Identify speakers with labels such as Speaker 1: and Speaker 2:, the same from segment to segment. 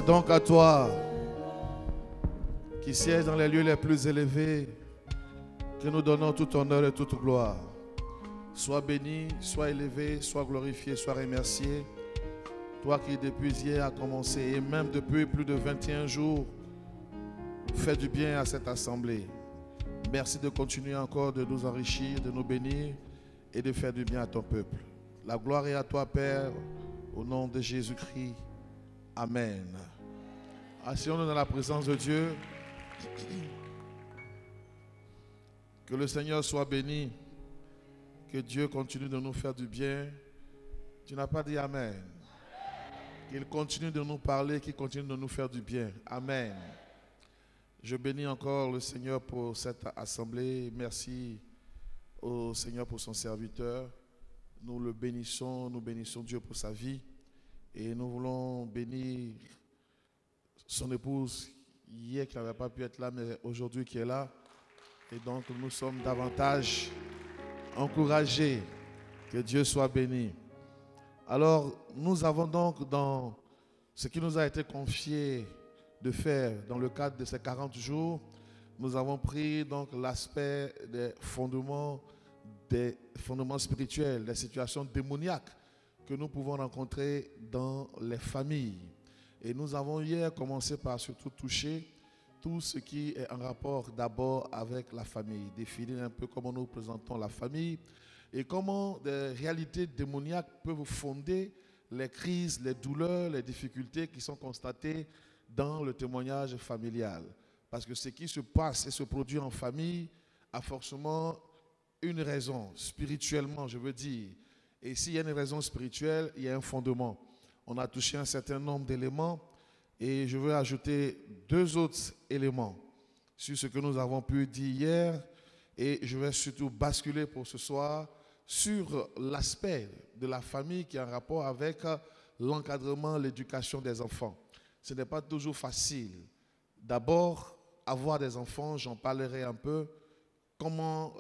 Speaker 1: C'est donc à toi qui sièges dans les lieux les plus élevés que nous donnons tout honneur et toute gloire. Sois béni, sois élevé, sois glorifié, sois remercié. Toi qui depuis hier a commencé et même depuis plus de 21 jours fais du bien à cette assemblée. Merci de continuer encore de nous enrichir, de nous bénir et de faire du bien à ton peuple. La gloire est à toi, Père, au nom de Jésus-Christ. Amen. Asseyons-nous dans la présence de Dieu. Que le Seigneur soit béni. Que Dieu continue de nous faire du bien. Tu n'as pas dit Amen. Qu'il continue de nous parler, qu'il continue de nous faire du bien. Amen. Je bénis encore le Seigneur pour cette assemblée. Merci au Seigneur pour son serviteur. Nous le bénissons, nous bénissons Dieu pour sa vie. Et nous voulons bénir son épouse hier qui n'avait pas pu être là, mais aujourd'hui qui est là. Et donc nous sommes davantage encouragés. Que Dieu soit béni. Alors nous avons donc dans ce qui nous a été confié de faire dans le cadre de ces 40 jours, nous avons pris donc l'aspect des fondements spirituels, des situations démoniaques que nous pouvons rencontrer dans les familles. Et nous avons hier commencé par surtout toucher tout ce qui est en rapport d'abord avec la famille, définir un peu comment nous présentons la famille et comment des réalités démoniaques peuvent fonder les crises, les douleurs, les difficultés qui sont constatées dans le témoignage familial. Parce que ce qui se passe et se produit en famille a forcément une raison, spirituellement je veux dire. Et s'il y a une raison spirituelle, il y a un fondement. On a touché un certain nombre d'éléments et je veux ajouter 2 autres éléments sur ce que nous avons pu dire hier. Et je vais surtout basculer pour ce soir sur l'aspect de la famille qui est en rapport avec l'encadrement, l'éducation des enfants. Ce n'est pas toujours facile. D'abord, avoir des enfants, j'en parlerai un peu, comment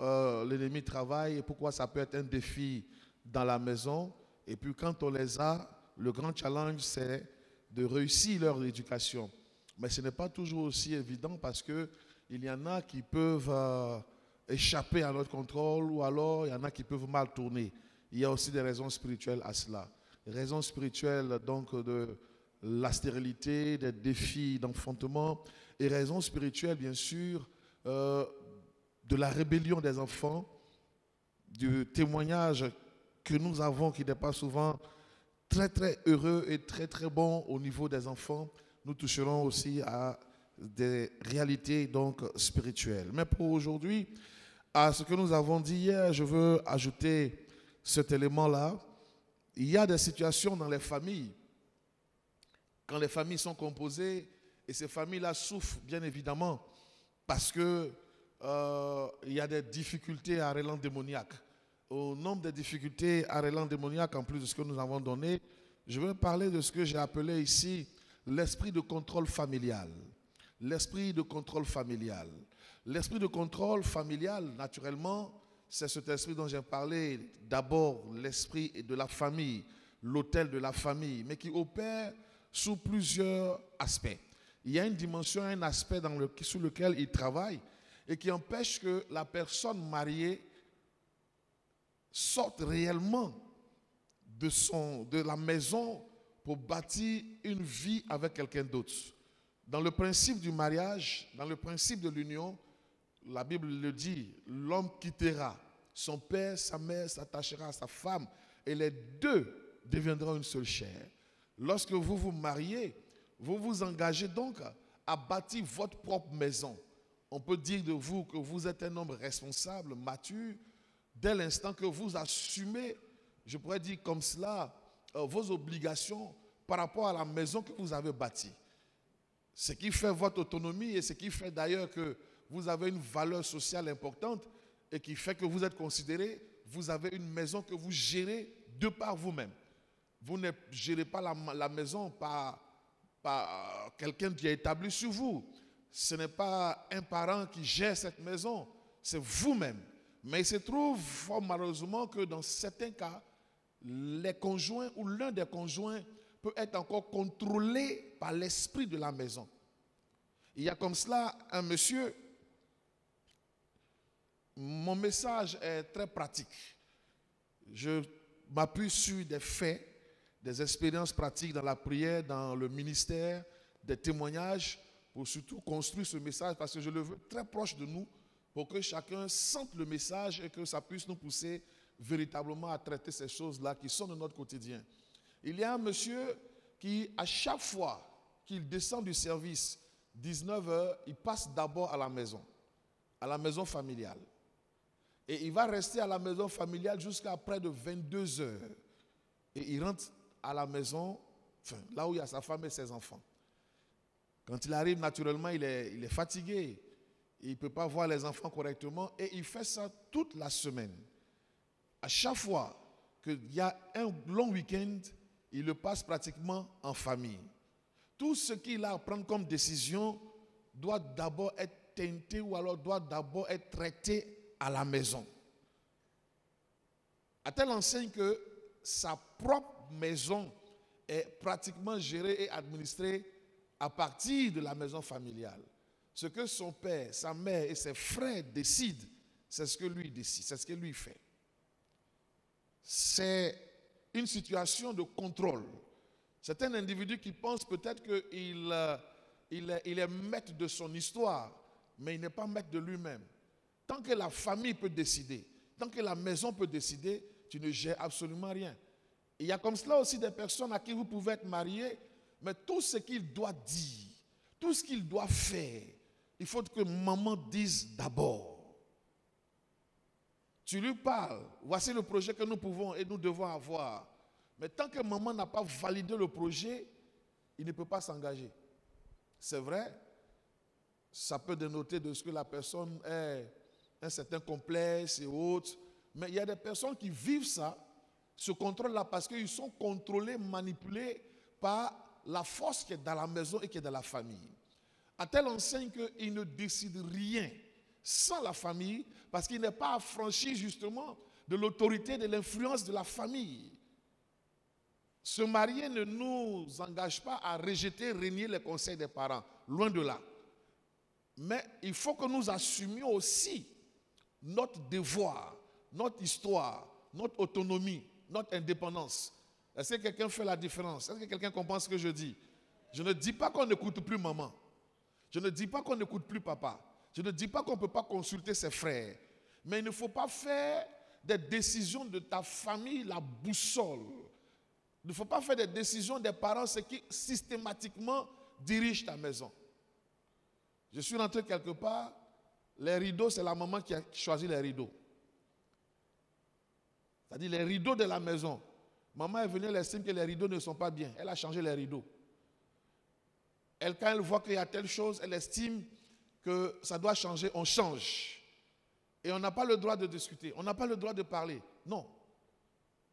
Speaker 1: l'ennemi travaille et pourquoi ça peut être un défi dans la maison. Et puis quand on les a, le grand challenge c'est de réussir leur éducation. Mais ce n'est pas toujours aussi évident parce qu'il y en a qui peuvent échapper à notre contrôle ou alors il y en a qui peuvent mal tourner. Il y a aussi des raisons spirituelles à cela. Raisons spirituelles donc de la stérilité, des défis d'enfantement et raisons spirituelles bien sûr de la rébellion des enfants, du témoignage que nous avons qui n'est pas souvent très très heureux et très très bon au niveau des enfants. Nous toucherons aussi à des réalités donc spirituelles. Mais pour aujourd'hui, à ce que nous avons dit hier, je veux ajouter cet élément-là. Il y a des situations dans les familles, quand les familles sont composées, et ces familles-là souffrent bien évidemment parce que il y a des difficultés à relance démoniaque. Au nombre des difficultés à relance démoniaque, en plus de ce que nous avons donné, je veux parler de ce que j'ai appelé ici l'esprit de contrôle familial. L'esprit de contrôle familial. L'esprit de contrôle familial, naturellement, c'est cet esprit dont j'ai parlé. D'abord, l'esprit de la famille, l'autel de la famille, mais qui opère sous plusieurs aspects. Il y a une dimension, un aspect sous lequel il travaille et qui empêche que la personne mariée sorte réellement de la maison pour bâtir une vie avec quelqu'un d'autre. Dans le principe du mariage, dans le principe de l'union, la Bible le dit, l'homme quittera son père, sa mère, s'attachera à sa femme et les deux deviendront une seule chair. Lorsque vous vous mariez, vous vous engagez donc à bâtir votre propre maison. On peut dire de vous que vous êtes un homme responsable, mature, dès l'instant que vous assumez, je pourrais dire comme cela, vos obligations par rapport à la maison que vous avez bâtie. Ce qui fait votre autonomie et ce qui fait d'ailleurs que vous avez une valeur sociale importante et qui fait que vous êtes considéré, vous avez une maison que vous gérez de par vous-même. Vous ne gérez pas la maison par quelqu'un qui est établi sur vous. Ce n'est pas un parent qui gère cette maison, c'est vous-même. Mais il se trouve fort malheureusement que dans certains cas, les conjoints ou l'un des conjoints peut être encore contrôlé par l'esprit de la maison. Il y a comme cela un monsieur. Mon message est très pratique. Je m'appuie sur des faits, des expériences pratiques dans la prière, dans le ministère, des témoignages, pour surtout construire ce message, parce que je le veux très proche de nous, pour que chacun sente le message et que ça puisse nous pousser véritablement à traiter ces choses-là qui sont de notre quotidien. Il y a un monsieur qui, à chaque fois qu'il descend du service, 19h, il passe d'abord à la maison familiale. Et il va rester à la maison familiale jusqu'à près de 22h. Et il rentre à la maison, enfin, là où il y a sa femme et ses enfants. Quand il arrive, naturellement, il est fatigué. Il ne peut pas voir les enfants correctement. Et il fait ça toute la semaine. À chaque fois qu'il y a un long week-end, il le passe pratiquement en famille. Tout ce qu'il a à prendre comme décision doit d'abord être teinté ou alors doit d'abord être traité à la maison. À telle enseigne que sa propre maison est pratiquement gérée et administrée à partir de la maison familiale. Ce que son père, sa mère et ses frères décident, c'est ce que lui décide, c'est ce que lui fait. C'est une situation de contrôle. C'est un individu qui pense peut-être qu'il est maître de son histoire, mais il n'est pas maître de lui-même. Tant que la famille peut décider, tant que la maison peut décider, tu ne gères absolument rien. Il y a comme cela aussi des personnes à qui vous pouvez être mariés, mais tout ce qu'il doit dire, tout ce qu'il doit faire, il faut que maman dise d'abord. Tu lui parles, voici le projet que nous pouvons et nous devons avoir. Mais tant que maman n'a pas validé le projet, il ne peut pas s'engager. C'est vrai, ça peut dénoter de ce que la personne est un certain complexe et autres. Mais il y a des personnes qui vivent ça, ce contrôle-là, parce qu'ils sont contrôlés, manipulés par la force qui est dans la maison et qui est dans la famille. À telle enseigne qu'il ne décide rien sans la famille, parce qu'il n'est pas affranchi justement de l'autorité, de l'influence de la famille. Se marier ne nous engage pas à rejeter, renier les conseils des parents, loin de là. Mais il faut que nous assumions aussi notre devoir, notre histoire, notre autonomie, notre indépendance. Est-ce que quelqu'un fait la différence? Est-ce que quelqu'un comprend ce que je dis? Je ne dis pas qu'on n'écoute plus maman. Je ne dis pas qu'on n'écoute plus papa. Je ne dis pas qu'on ne peut pas consulter ses frères. Mais il ne faut pas faire des décisions de ta famille la boussole. Il ne faut pas faire des décisions des parents, ce qui systématiquement dirige ta maison. Je suis rentré quelque part, les rideaux, c'est la maman qui a choisi les rideaux. C'est-à-dire les rideaux de la maison. Maman est venue, elle estime que les rideaux ne sont pas bien. Elle a changé les rideaux. Quand elle voit qu'il y a telle chose, elle estime que ça doit changer, on change. Et on n'a pas le droit de discuter, on n'a pas le droit de parler. Non.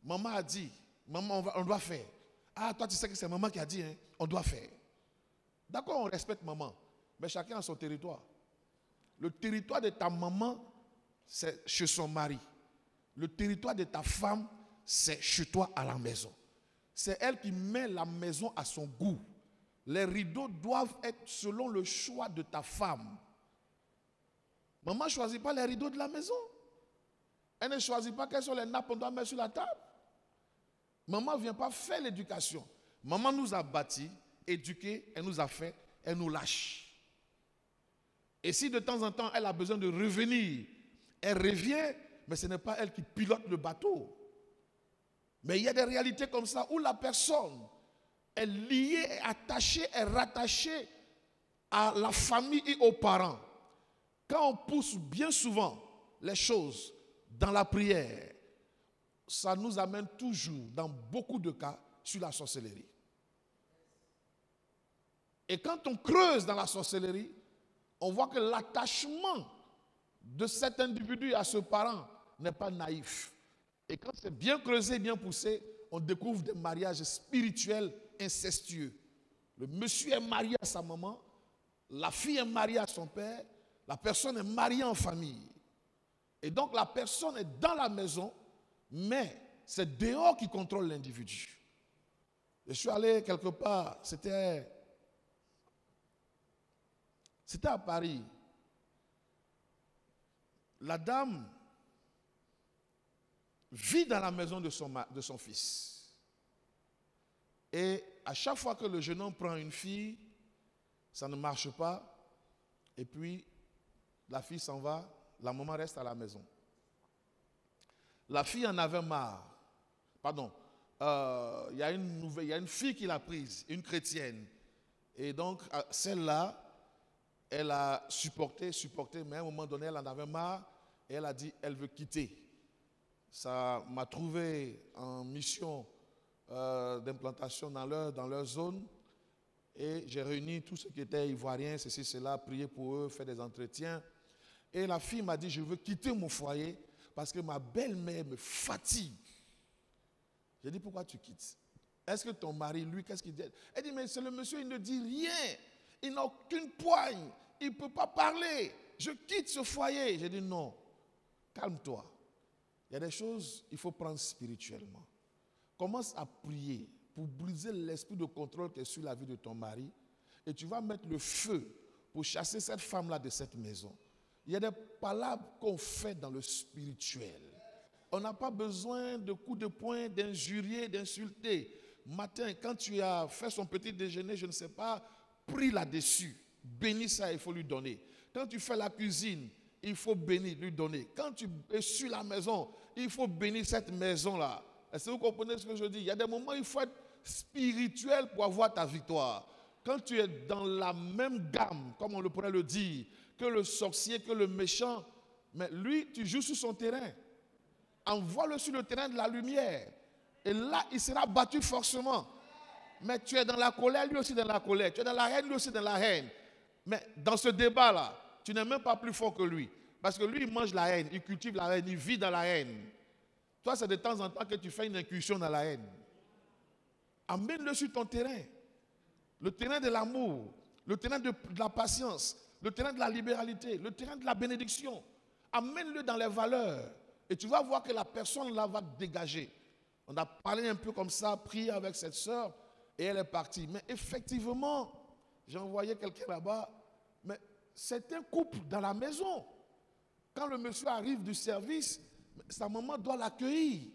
Speaker 1: Maman a dit, maman, on doit faire. Ah, toi tu sais que c'est maman qui a dit, hein, on doit faire. D'accord, on respecte maman, mais chacun a son territoire. Le territoire de ta maman, c'est chez son mari. Le territoire de ta femme, c'est chez toi à la maison. C'est elle qui met la maison à son goût. Les rideaux doivent être selon le choix de ta femme. Maman ne choisit pas les rideaux de la maison. Elle ne choisit pas quelles sont les nappes qu'on doit mettre sur la table. Maman ne vient pas faire l'éducation. Maman nous a bâtis, éduqués, elle nous a fait, elle nous lâche. Et si de temps en temps elle a besoin de revenir, elle revient, mais ce n'est pas elle qui pilote le bateau. Mais il y a des réalités comme ça où la personne est liée, est attachée, est rattachée à la famille et aux parents. Quand on pousse bien souvent les choses dans la prière, ça nous amène toujours, dans beaucoup de cas, sur la sorcellerie. Et quand on creuse dans la sorcellerie, on voit que l'attachement de cet individu à ce parent n'est pas naïf. Et quand c'est bien creusé, bien poussé, on découvre des mariages spirituels incestueux. Le monsieur est marié à sa maman, la fille est mariée à son père, la personne est mariée en famille. Et donc la personne est dans la maison, mais c'est dehors qui contrôle l'individu. Je suis allé quelque part, c'était à Paris. La dame vit dans la maison de son fils. Et à chaque fois que le jeune homme prend une fille, ça ne marche pas. Et puis, la fille s'en va, la maman reste à la maison. La fille en avait marre. Pardon. Il y a une fille qui l'a prise, une chrétienne. Et donc, celle-là, elle a supporté, mais à un moment donné, elle en avait marre et elle a dit, elle veut quitter. Ça m'a trouvé en mission d'implantation dans leur zone et j'ai réuni tous ceux qui étaient ivoiriens, ceci, cela, prié pour eux, fait des entretiens. Et la fille m'a dit, je veux quitter mon foyer parce que ma belle-mère me fatigue. J'ai dit, pourquoi tu quittes? Est-ce que ton mari, lui, qu'est-ce qu'il dit? Elle dit, mais c'est le monsieur, il ne dit rien. Il n'a aucune poigne. Il ne peut pas parler. Je quitte ce foyer. J'ai dit, non, calme-toi. Il y a des choses qu'il faut prendre spirituellement. Commence à prier pour briser l'esprit de contrôle qui est sur la vie de ton mari. Et tu vas mettre le feu pour chasser cette femme-là de cette maison. Il y a des palabres qu'on fait dans le spirituel. On n'a pas besoin de coups de poing, d'injurier, d'insulter. Matin, quand tu as fait son petit déjeuner, je ne sais pas, prie là-dessus. Bénis ça, il faut lui donner. Quand tu fais la cuisine, il faut bénir, lui donner. Quand tu es sur la maison, il faut bénir cette maison-là. Est-ce que vous comprenez ce que je dis? Il y a des moments où il faut être spirituel pour avoir ta victoire. Quand tu es dans la même gamme, comme on le pourrait le dire, que le sorcier, que le méchant, mais lui, tu joues sur son terrain. Envoie-le sur le terrain de la lumière. Et là, il sera battu forcément. Mais tu es dans la colère, lui aussi dans la colère. Tu es dans la haine, lui aussi dans la haine. Mais dans ce débat-là, tu n'es même pas plus fort que lui. Parce que lui, il mange la haine, il cultive la haine, il vit dans la haine. Toi, c'est de temps en temps que tu fais une incursion dans la haine. Amène-le sur ton terrain. Le terrain de l'amour, le terrain de la patience, le terrain de la libéralité, le terrain de la bénédiction. Amène-le dans les valeurs. Et tu vas voir que la personne là va dégager. On a parlé un peu comme ça, prié avec cette sœur, et elle est partie. Mais effectivement, j'ai envoyé quelqu'un là-bas, mais c'est un couple dans la maison. Quand le monsieur arrive du service, sa maman doit l'accueillir.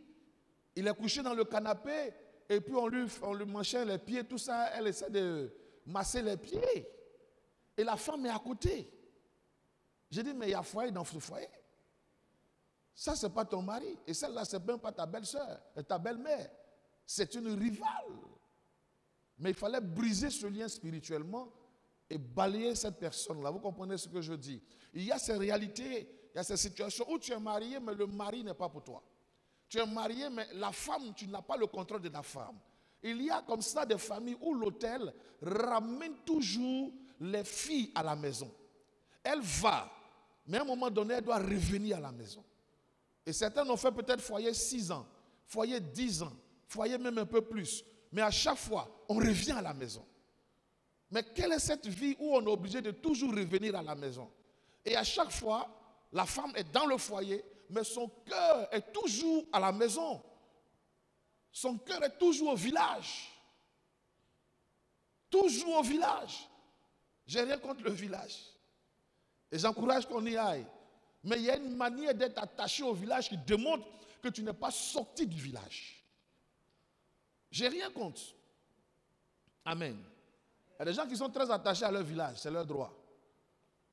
Speaker 1: Il est couché dans le canapé, et puis on lui manchait les pieds, tout ça, elle essaie de masser les pieds. Et la femme est à côté. J'ai dit, mais il y a foyer dans ce foyer. Ça, ce n'est pas ton mari. Et celle-là, ce n'est même pas ta belle-sœur, ta belle-mère. C'est une rivale. Mais il fallait briser ce lien spirituellement et balayer cette personne-là. Vous comprenez ce que je dis? Il y a ces réalités, il y a ces situations où tu es marié, mais le mari n'est pas pour toi. Tu es marié, mais la femme, tu n'as pas le contrôle de la femme. Il y a comme ça des familles où l'hôtel ramène toujours les filles à la maison. Elle va, mais à un moment donné, elle doit revenir à la maison. Et certains ont fait peut-être foyer 6 ans, foyer 10 ans, foyer même un peu plus. Mais à chaque fois, on revient à la maison. Mais quelle est cette vie où on est obligé de toujours revenir à la maison? Et à chaque fois, la femme est dans le foyer, mais son cœur est toujours à la maison. Son cœur est toujours au village. Toujours au village. J'ai rien contre le village. Et j'encourage qu'on y aille. Mais il y a une manière d'être attaché au village qui démontre que tu n'es pas sorti du village. J'ai rien contre. Amen. Il y a des gens qui sont très attachés à leur village, c'est leur droit.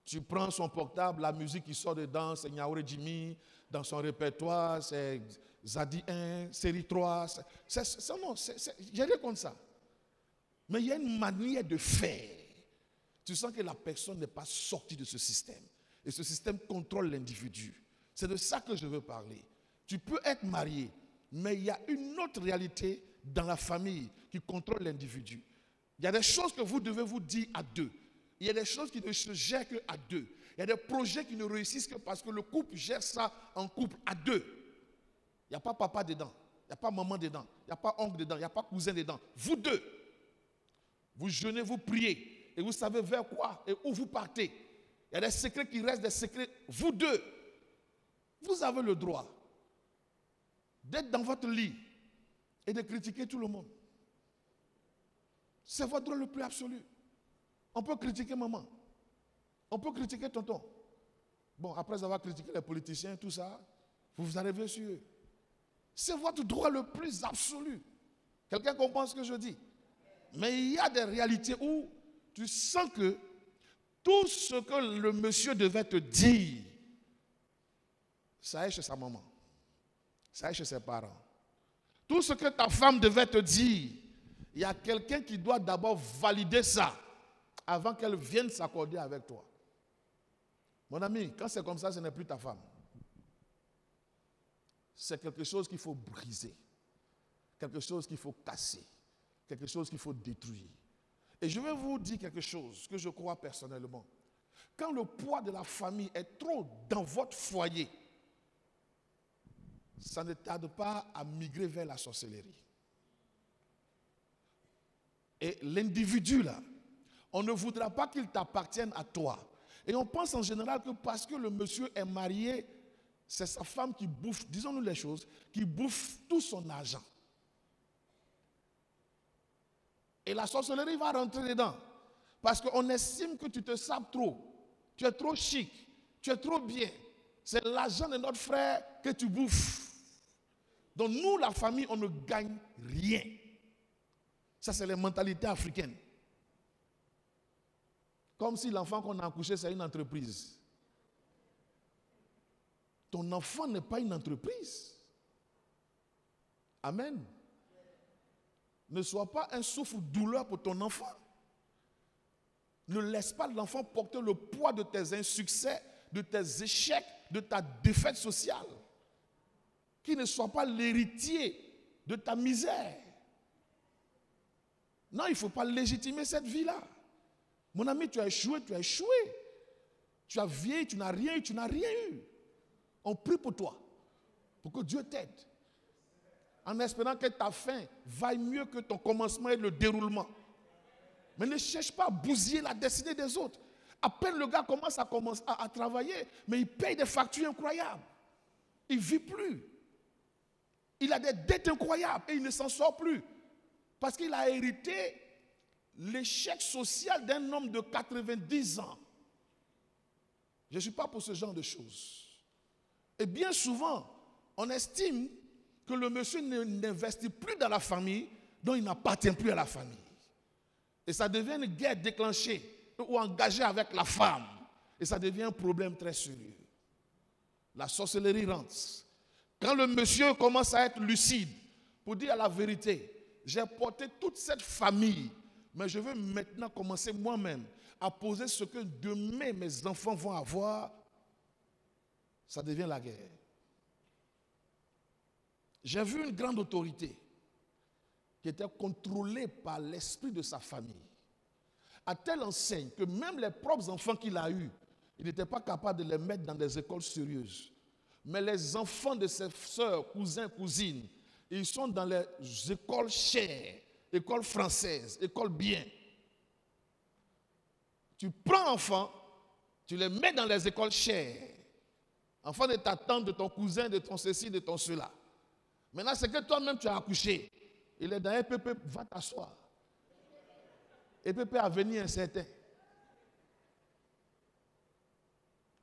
Speaker 1: Tu prends son portable, la musique qui sort dedans, c'est Nyaouré Jimmy, dans son répertoire, c'est Zadi 1, série 3. Non, j'ai rien contre ça. Mais il y a une manière de faire. Tu sens que la personne n'est pas sortie de ce système. Et ce système contrôle l'individu. C'est de ça que je veux parler. Tu peux être marié, mais il y a une autre réalité dans la famille qui contrôle l'individu. Il y a des choses que vous devez vous dire à deux. Il y a des choses qui ne se gèrent qu'à deux. Il y a des projets qui ne réussissent que parce que le couple gère ça en couple à deux. Il n'y a pas papa dedans, il n'y a pas maman dedans, il n'y a pas oncle dedans, il n'y a pas cousin dedans. Vous deux, vous jeûnez, vous priez et vous savez vers quoi et où vous partez. Il y a des secrets qui restent des secrets. Vous deux, vous avez le droit d'être dans votre lit et de critiquer tout le monde. C'est votre droit le plus absolu. On peut critiquer maman. On peut critiquer tonton. Bon, après avoir critiqué les politiciens, tout ça, vous arrivez sur eux. C'est votre droit le plus absolu. Quelqu'un comprend ce que je dis? Mais il y a des réalités où tu sens que tout ce que le monsieur devait te dire, ça est chez sa maman. Ça est chez ses parents. Tout ce que ta femme devait te dire, il y a quelqu'un qui doit d'abord valider ça avant qu'elle vienne s'accorder avec toi. Mon ami, quand c'est comme ça, ce n'est plus ta femme. C'est quelque chose qu'il faut briser. Quelque chose qu'il faut casser. Quelque chose qu'il faut détruire. Et je vais vous dire quelque chose que je crois personnellement. Quand le poids de la famille est trop dans votre foyer, ça ne tarde pas à migrer vers la sorcellerie. Et l'individu là, on ne voudra pas qu'il t'appartienne à toi. Et on pense en général que parce que le monsieur est marié, c'est sa femme qui bouffe, disons-nous les choses, qui bouffe tout son argent. Et la sorcellerie va rentrer dedans. Parce qu'on estime que tu te sapes trop. Tu es trop chic. Tu es trop bien. C'est l'argent de notre frère que tu bouffes. Donc nous, la famille, on ne gagne rien. Ça, c'est les mentalités africaines. Comme si l'enfant qu'on a accouché, c'est une entreprise. Ton enfant n'est pas une entreprise. Amen. Ne sois pas un souffre-douleur pour ton enfant. Ne laisse pas l'enfant porter le poids de tes insuccès, de tes échecs, de ta défaite sociale. Qu'il ne soit pas l'héritier de ta misère. Non, il ne faut pas légitimer cette vie-là. Mon ami, tu as échoué, tu as échoué. Tu as vieilli, tu n'as rien eu, tu n'as rien eu. On prie pour toi, pour que Dieu t'aide. En espérant que ta fin vaille mieux que ton commencement et le déroulement. Mais ne cherche pas à bousiller la destinée des autres. À peine le gars commence à travailler, mais il paye des factures incroyables. Il ne vit plus. Il a des dettes incroyables et il ne s'en sort plus. Parce qu'il a hérité l'échec social d'un homme de 90 ans. Je ne suis pas pour ce genre de choses. Et bien souvent, on estime que le monsieur n'investit plus dans la famille, donc il n'appartient plus à la famille. Et ça devient une guerre déclenchée ou engagée avec la femme. Et ça devient un problème très sérieux. La sorcellerie rentre. Quand le monsieur commence à être lucide, pour dire la vérité, j'ai porté toute cette famille, mais je veux maintenant commencer moi-même à poser ce que demain mes enfants vont avoir, ça devient la guerre. J'ai vu une grande autorité qui était contrôlée par l'esprit de sa famille. À telle enseigne que même les propres enfants qu'il a eus, il n'était pas capable de les mettre dans des écoles sérieuses. Mais les enfants de ses sœurs, cousins, cousines, ils sont dans les écoles chères, écoles françaises, écoles bien. Tu prends enfants, tu les mets dans les écoles chères. Enfants de ta tante, de ton cousin, de ton ceci, de ton cela. Maintenant, c'est que toi-même tu as accouché. Il est dans EPP, va t'asseoir. EPP à venir incertain.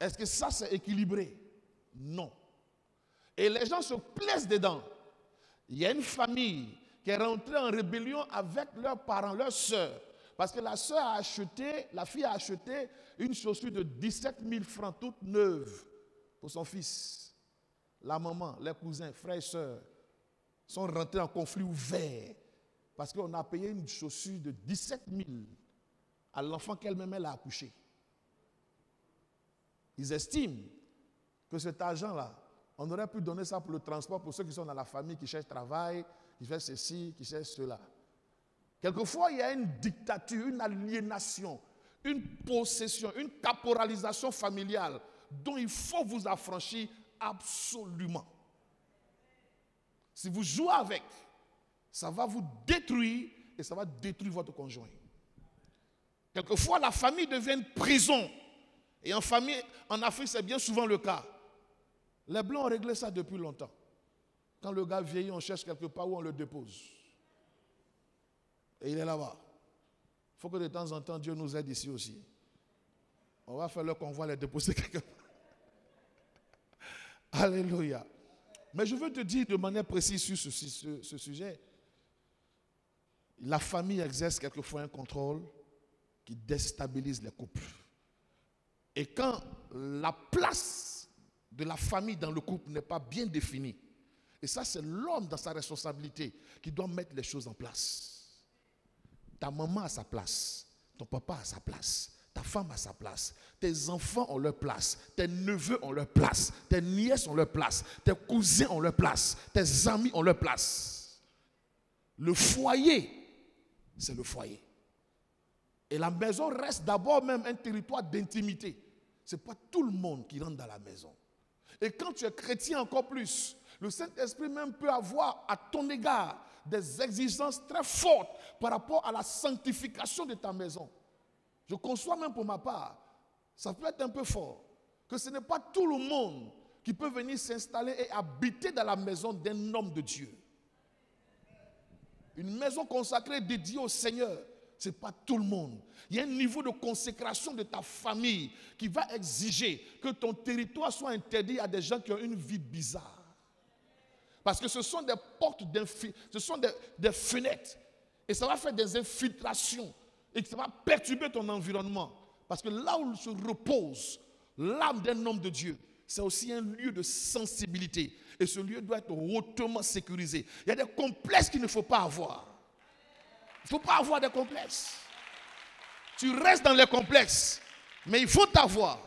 Speaker 1: Est-ce que ça c'est équilibré? Non. Et les gens se plaisent dedans. Il y a une famille qui est rentrée en rébellion avec leurs parents, leurs sœurs. Parce que la sœur a acheté, la fille a acheté une chaussure de 17 000 francs, toute neuve, pour son fils. La maman, les cousins, frères et sœurs sont rentrés en conflit ouvert. Parce qu'on a payé une chaussure de 17 000 à l'enfant qu'elle-même elle a accouché. Ils estiment que cet argent-là, on aurait pu donner ça pour le transport pour ceux qui sont dans la famille, qui cherchent travail, qui cherchent ceci, qui cherchent cela. Quelquefois, il y a une dictature, une aliénation, une possession, une caporalisation familiale dont il faut vous affranchir absolument. Si vous jouez avec, ça va vous détruire et ça va détruire votre conjoint. Quelquefois, la famille devient une prison. Et en famille, en Afrique, c'est bien souvent le cas. Les Blancs ont réglé ça depuis longtemps. Quand le gars vieillit, on cherche quelque part où on le dépose. Et il est là-bas. faut que de temps en temps, Dieu nous aide ici aussi. On va faire le convoi, les déposer quelque part. Alléluia. Mais je veux te dire de manière précise sur ce sujet. La famille exerce quelquefois un contrôle qui déstabilise les couples. Et quand la place de la famille dans le couple n'est pas bien définie, et ça c'est l'homme dans sa responsabilité qui doit mettre les choses en place. Ta maman a sa place, ton papa a sa place, ta femme a sa place, tes enfants ont leur place, tes neveux ont leur place, tes nièces ont leur place, tes cousins ont leur place, tes amis ont leur place. Le foyer, c'est le foyer. Et la maison reste d'abord même un territoire d'intimité. Ce n'est pas tout le monde qui rentre dans la maison. Et quand tu es chrétien encore plus, le Saint-Esprit même peut avoir à ton égard des exigences très fortes par rapport à la sanctification de ta maison. Je conçois même pour ma part, ça peut être un peu fort, que ce n'est pas tout le monde qui peut venir s'installer et habiter dans la maison d'un homme de Dieu. Une maison consacrée dédiée au Seigneur, ce n'est pas tout le monde. Il y a un niveau de consécration de ta famille qui va exiger que ton territoire soit interdit à des gens qui ont une vie bizarre. Parce que ce sont des portes, ce sont des fenêtres. Et ça va faire des infiltrations. Et ça va perturber ton environnement. Parce que là où se repose l'âme d'un homme de Dieu, c'est aussi un lieu de sensibilité. Et ce lieu doit être hautement sécurisé. Il y a des complexes qu'il ne faut pas avoir. Il ne faut pas avoir des complexes. Tu restes dans les complexes, mais il faut t'avoir.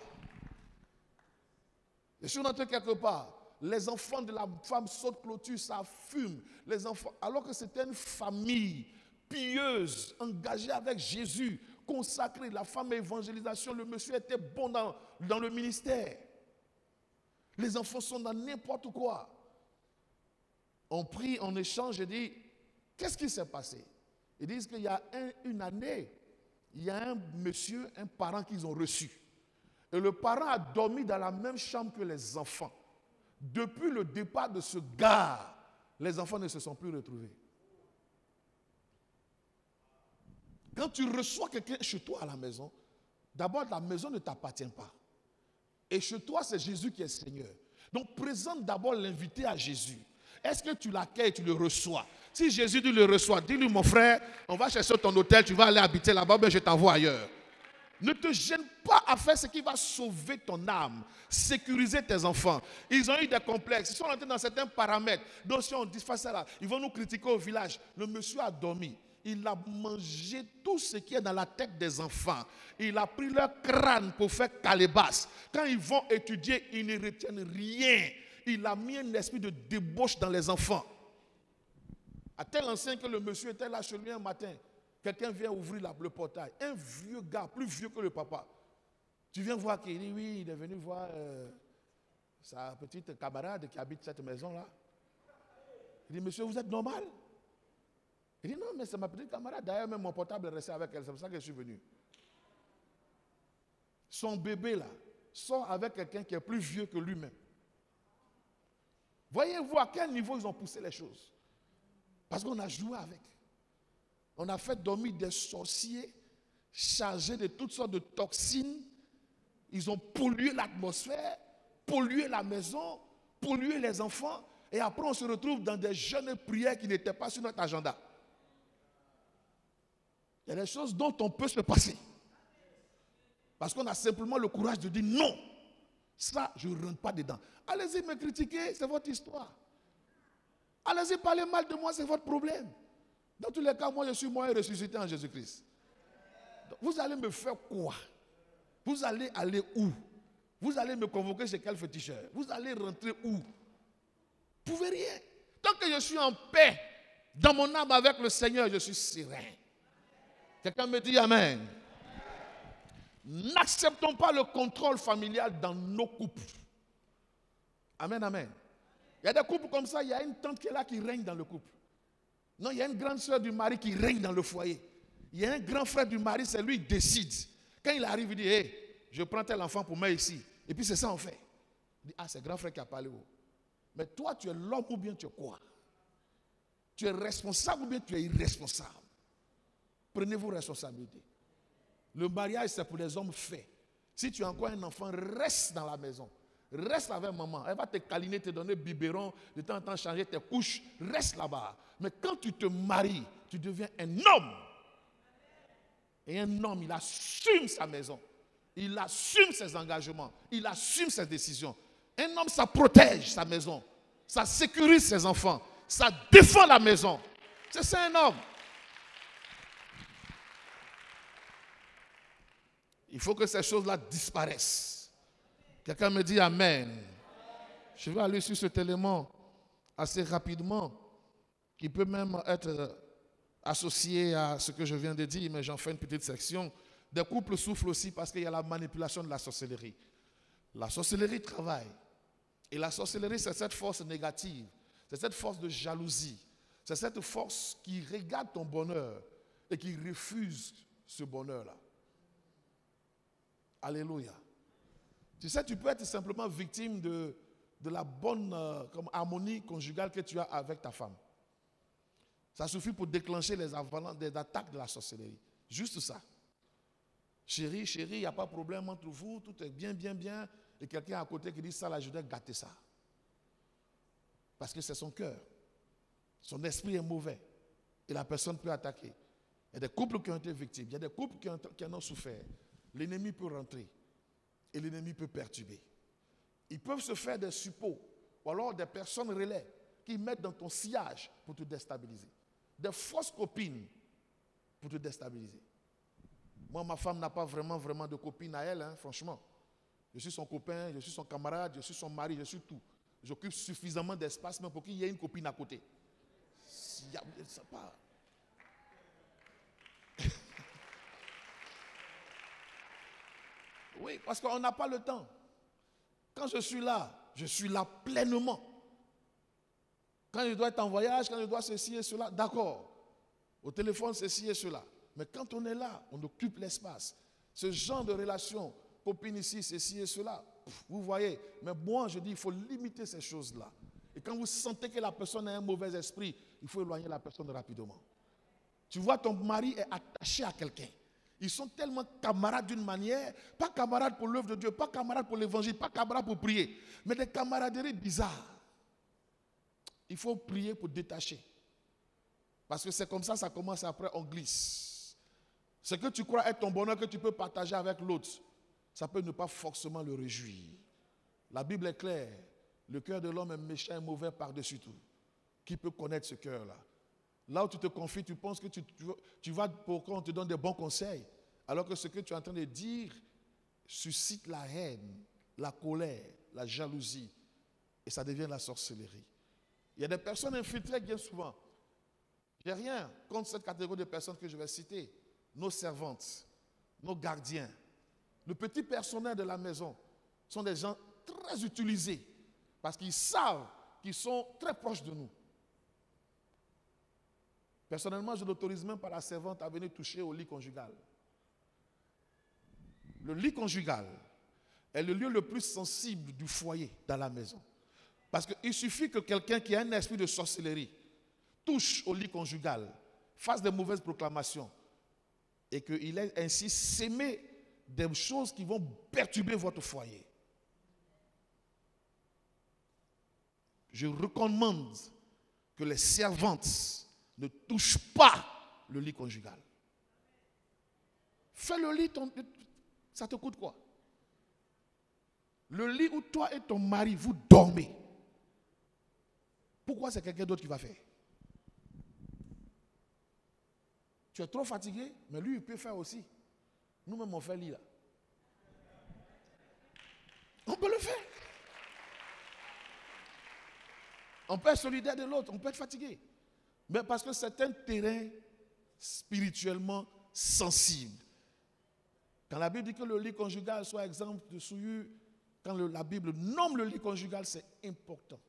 Speaker 1: Je suis rentré quelque part. Les enfants de la femme sautent clôture, ça fume. Les enfants, alors que c'était une famille pieuse, engagée avec Jésus, consacrée. La femme à évangélisation, le monsieur était bon dans le ministère. Les enfants sont dans n'importe quoi. On prie, on échange et dit, qu'est-ce qui s'est passé? Ils disent qu'il y a une année, il y a un monsieur, un parent qu'ils ont reçu. Et le parent a dormi dans la même chambre que les enfants. Depuis le départ de ce gars, les enfants ne se sont plus retrouvés. Quand tu reçois quelqu'un chez toi à la maison, d'abord la maison ne t'appartient pas. Et chez toi, c'est Jésus qui est Seigneur. Donc présente d'abord l'invité à Jésus. Est-ce que tu l'accueilles et tu le reçois? Si Jésus tu le reçoit, dis-lui mon frère, on va chercher ton hôtel, tu vas aller habiter là-bas, mais je t'envoie ailleurs. Ne te gêne pas à faire ce qui va sauver ton âme, sécuriser tes enfants. Ils ont eu des complexes, ils sont rentrés dans certains paramètres. Donc si on dit face à là, ils vont nous critiquer au village. Le monsieur a dormi. Il a mangé tout ce qui est dans la tête des enfants. Il a pris leur crâne pour faire calebasse. Quand ils vont étudier, ils ne retiennent rien. Il a mis un esprit de débauche dans les enfants. À tel enseigne que le monsieur était là chez lui un matin. Quelqu'un vient ouvrir le portail. Un vieux gars, plus vieux que le papa. Tu viens voir qu'il dit, oui, il est venu voir sa petite camarade qui habite cette maison-là. Il dit, monsieur, vous êtes normal? Il dit, non, mais c'est ma petite camarade. D'ailleurs, même mon portable est resté avec elle. C'est pour ça que je suis venu. Son bébé, là, sort avec quelqu'un qui est plus vieux que lui-même. Voyez-vous à quel niveau ils ont poussé les choses? Parce qu'on a joué avec. On a fait dormir des sorciers chargés de toutes sortes de toxines. Ils ont pollué l'atmosphère, pollué la maison, pollué les enfants. Et après, on se retrouve dans des jeûnes prières qui n'étaient pas sur notre agenda. Il y a des choses dont on peut se passer. Parce qu'on a simplement le courage de dire non. Ça, je ne rentre pas dedans. Allez-y me critiquer, c'est votre histoire. Allez-y parler mal de moi, c'est votre problème. Dans tous les cas, moi, je suis mort et ressuscité en Jésus-Christ. Vous allez me faire quoi? Vous allez aller où? Vous allez me convoquer chez quel féticheur? Vous allez rentrer où? Vous ne pouvez rien. Tant que je suis en paix dans mon âme avec le Seigneur, je suis serein. Quelqu'un me dit Amen. N'acceptons pas le contrôle familial dans nos couples. Amen, amen. Il y a des couples comme ça, il y a une tante qui est là qui règne dans le couple. Non, il y a une grande soeur du mari qui règne dans le foyer. Il y a un grand frère du mari, c'est lui qui décide. Quand il arrive, il dit, hey, je prends tel enfant pour moi ici. Et puis c'est ça on fait. Il dit, ah, c'est grand frère qui a parlé. Mais toi, tu es l'homme ou bien tu es quoi? Tu es responsable ou bien tu es irresponsable? Prenez vos responsabilités. Le mariage, c'est pour les hommes faits. Si tu as encore un enfant, reste dans la maison. Reste avec maman. Elle va te câliner, te donner biberon, de temps en temps changer tes couches. Reste là-bas. Mais quand tu te maries, tu deviens un homme. Et un homme, il assume sa maison. Il assume ses engagements. Il assume ses décisions. Un homme, ça protège sa maison. Ça sécurise ses enfants. Ça défend la maison. C'est ça un homme. Il faut que ces choses-là disparaissent. Quelqu'un me dit Amen. Je vais aller sur cet élément assez rapidement, qui peut même être associé à ce que je viens de dire, mais j'en fais une petite section. Des couples souffrent aussi parce qu'il y a la manipulation de la sorcellerie. La sorcellerie travaille. Et la sorcellerie, c'est cette force négative. C'est cette force de jalousie. C'est cette force qui regarde ton bonheur et qui refuse ce bonheur-là. Alléluia. Tu sais, tu peux être simplement victime de la bonne harmonie conjugale que tu as avec ta femme. Ça suffit pour déclencher les attaques de la sorcellerie. Juste ça. Chérie, il n'y a pas de problème entre vous, tout est bien, bien, bien. Et quelqu'un à côté qui dit ça, là, je dois gâter ça. Parce que c'est son cœur. Son esprit est mauvais. Et la personne peut attaquer. Il y a des couples qui ont été victimes. Il y a des couples qui en ont souffert. L'ennemi peut rentrer. Et l'ennemi peut perturber. Ils peuvent se faire des suppôts. Ou alors des personnes relais qui mettent dans ton sillage pour te déstabiliser. Des fausses copines pour te déstabiliser. Moi, ma femme n'a pas vraiment de copine à elle, hein, franchement. Je suis son copain, je suis son camarade, je suis son mari, je suis tout. J'occupe suffisamment d'espace même pour qu'il y ait une copine à côté. Pas. Oui, parce qu'on n'a pas le temps. Quand je suis là pleinement. Quand je dois être en voyage, quand je dois ceci et cela, d'accord. Au téléphone, ceci et cela. Mais quand on est là, on occupe l'espace. Ce genre de relation, copine ici, ceci et cela, vous voyez. Mais moi, je dis, il faut limiter ces choses-là. Et quand vous sentez que la personne a un mauvais esprit, il faut éloigner la personne rapidement. Tu vois, ton mari est attaché à quelqu'un. Ils sont tellement camarades d'une manière, pas camarades pour l'œuvre de Dieu, pas camarades pour l'évangile, pas camarades pour prier, mais des camaraderies bizarres. Il faut prier pour détacher. Parce que c'est comme ça commence, après on glisse. Ce que tu crois être ton bonheur que tu peux partager avec l'autre, ça peut ne pas forcément le réjouir. La Bible est claire. Le cœur de l'homme est méchant et mauvais par-dessus tout. Qui peut connaître ce cœur-là? Là où tu te confies, tu penses que tu vas pour qu'on te donne des bons conseils, alors que ce que tu es en train de dire suscite la haine, la colère, la jalousie, et ça devient la sorcellerie. Il y a des personnes infiltrées bien souvent. Je n'ai rien contre cette catégorie de personnes que je vais citer. Nos servantes, nos gardiens, le petit personnel de la maison sont des gens très utilisés parce qu'ils savent qu'ils sont très proches de nous. Personnellement, je n'autorise même pas la servante à venir toucher au lit conjugal. Le lit conjugal est le lieu le plus sensible du foyer dans la maison. Parce qu'il suffit que quelqu'un qui a un esprit de sorcellerie touche au lit conjugal, fasse des mauvaises proclamations et qu'il ait ainsi sémé des choses qui vont perturber votre foyer. Je recommande que les servantes ne touchent pas le lit conjugal. Fais le lit, ça te coûte quoi? Le lit où toi et ton mari, vous dormez. Pourquoi c'est quelqu'un d'autre qui va faire? Tu es trop fatigué, mais lui, il peut faire aussi. Nous-mêmes, on fait le lit là. On peut le faire. On peut être solidaire de l'autre, on peut être fatigué. Mais parce que c'est un terrain spirituellement sensible. Quand la Bible dit que le lit conjugal soit exemple de souillure, quand la Bible nomme le lit conjugal, c'est important.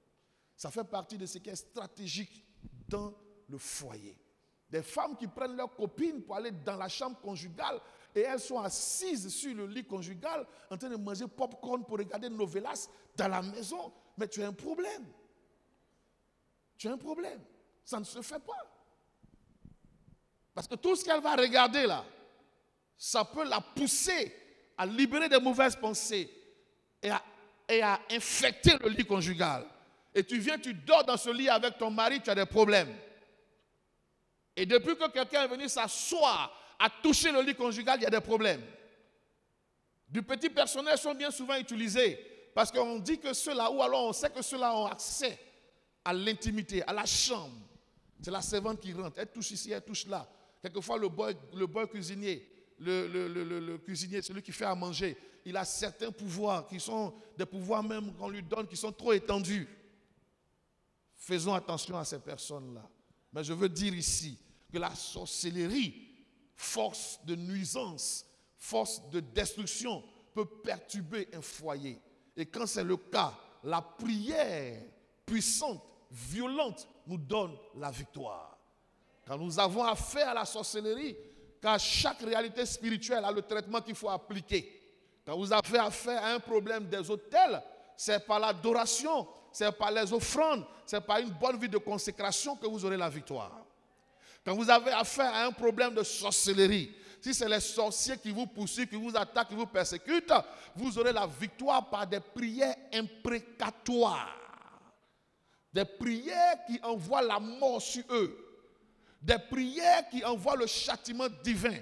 Speaker 1: Ça fait partie de ce qui est stratégique dans le foyer. Des femmes qui prennent leurs copines pour aller dans la chambre conjugale et elles sont assises sur le lit conjugal en train de manger popcorn pour regarder novelas dans la maison. Mais tu as un problème. Tu as un problème. Ça ne se fait pas. Parce que tout ce qu'elle va regarder là, ça peut la pousser à libérer des mauvaises pensées et à infecter le lit conjugal. Et tu viens, tu dors dans ce lit avec ton mari, tu as des problèmes. Et depuis que quelqu'un est venu s'asseoir à toucher le lit conjugal, il y a des problèmes. Du petit personnel sont bien souvent utilisés parce qu'on dit que ceux-là, ou alors on sait que ceux-là ont accès à l'intimité, à la chambre. C'est la servante qui rentre, elle touche ici, elle touche là. Quelquefois le boy cuisinier, le cuisinier, celui qui fait à manger, il a certains pouvoirs qui sont des pouvoirs même qu'on lui donne qui sont trop étendus. Faisons attention à ces personnes-là. Mais je veux dire ici que la sorcellerie, force de nuisance, force de destruction, peut perturber un foyer. Et quand c'est le cas, la prière puissante, violente, nous donne la victoire. Quand nous avons affaire à la sorcellerie, car chaque réalité spirituelle a le traitement qu'il faut appliquer. Quand vous avez affaire à un problème des autels, c'est par l'adoration, c'est par les offrandes, c'est par une bonne vie de consécration que vous aurez la victoire. Quand vous avez affaire à un problème de sorcellerie, si c'est les sorciers qui vous poursuivent, qui vous attaquent, qui vous persécutent, vous aurez la victoire par des prières imprécatoires. Des prières qui envoient la mort sur eux. Des prières qui envoient le châtiment divin.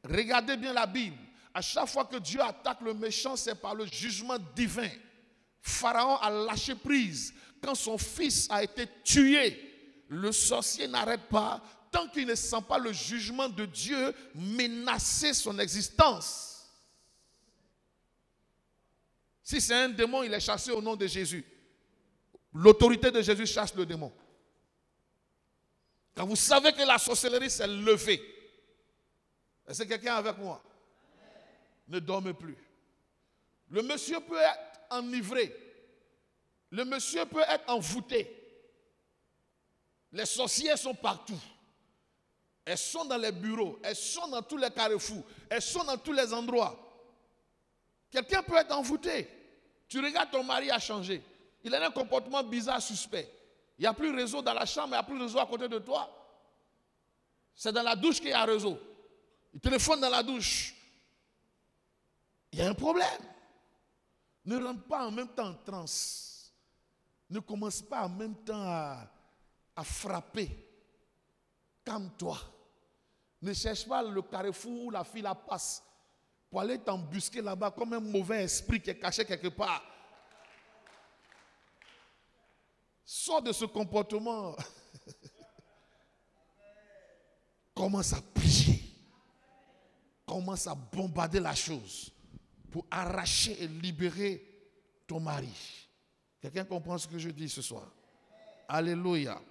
Speaker 1: Regardez bien la Bible. À chaque fois que Dieu attaque le méchant, c'est par le jugement divin. Pharaon a lâché prise. Quand son fils a été tué, le sorcier n'arrête pas tant qu'il ne sent pas le jugement de Dieu menacer son existence. Si c'est un démon, il est chassé au nom de Jésus. L'autorité de Jésus chasse le démon. Quand vous savez que la sorcellerie s'est levée, est-ce que quelqu'un est avec moi? Ne dormez plus. Le monsieur peut être enivré. Le monsieur peut être envoûté. Les sorcières sont partout. Elles sont dans les bureaux. Elles sont dans tous les carrefours. Elles sont dans tous les endroits. Quelqu'un peut être envoûté. Tu regardes, ton mari a changé. Il a un comportement bizarre, suspect. Il n'y a plus de réseau dans la chambre, il n'y a plus de réseau à côté de toi. C'est dans la douche qu'il y a un réseau. Il téléphone dans la douche. Il y a un problème. Ne rentre pas en même temps en transe. Ne commence pas en même temps à frapper. Calme-toi. Ne cherche pas le carrefour où la fille la passe pour aller t'embusquer là-bas comme un mauvais esprit qui est caché quelque part. Sors de ce comportement. Commence à prier. Commence à bombarder la chose pour arracher et libérer ton mari. Quelqu'un comprend ce que je dis ce soir? Alléluia.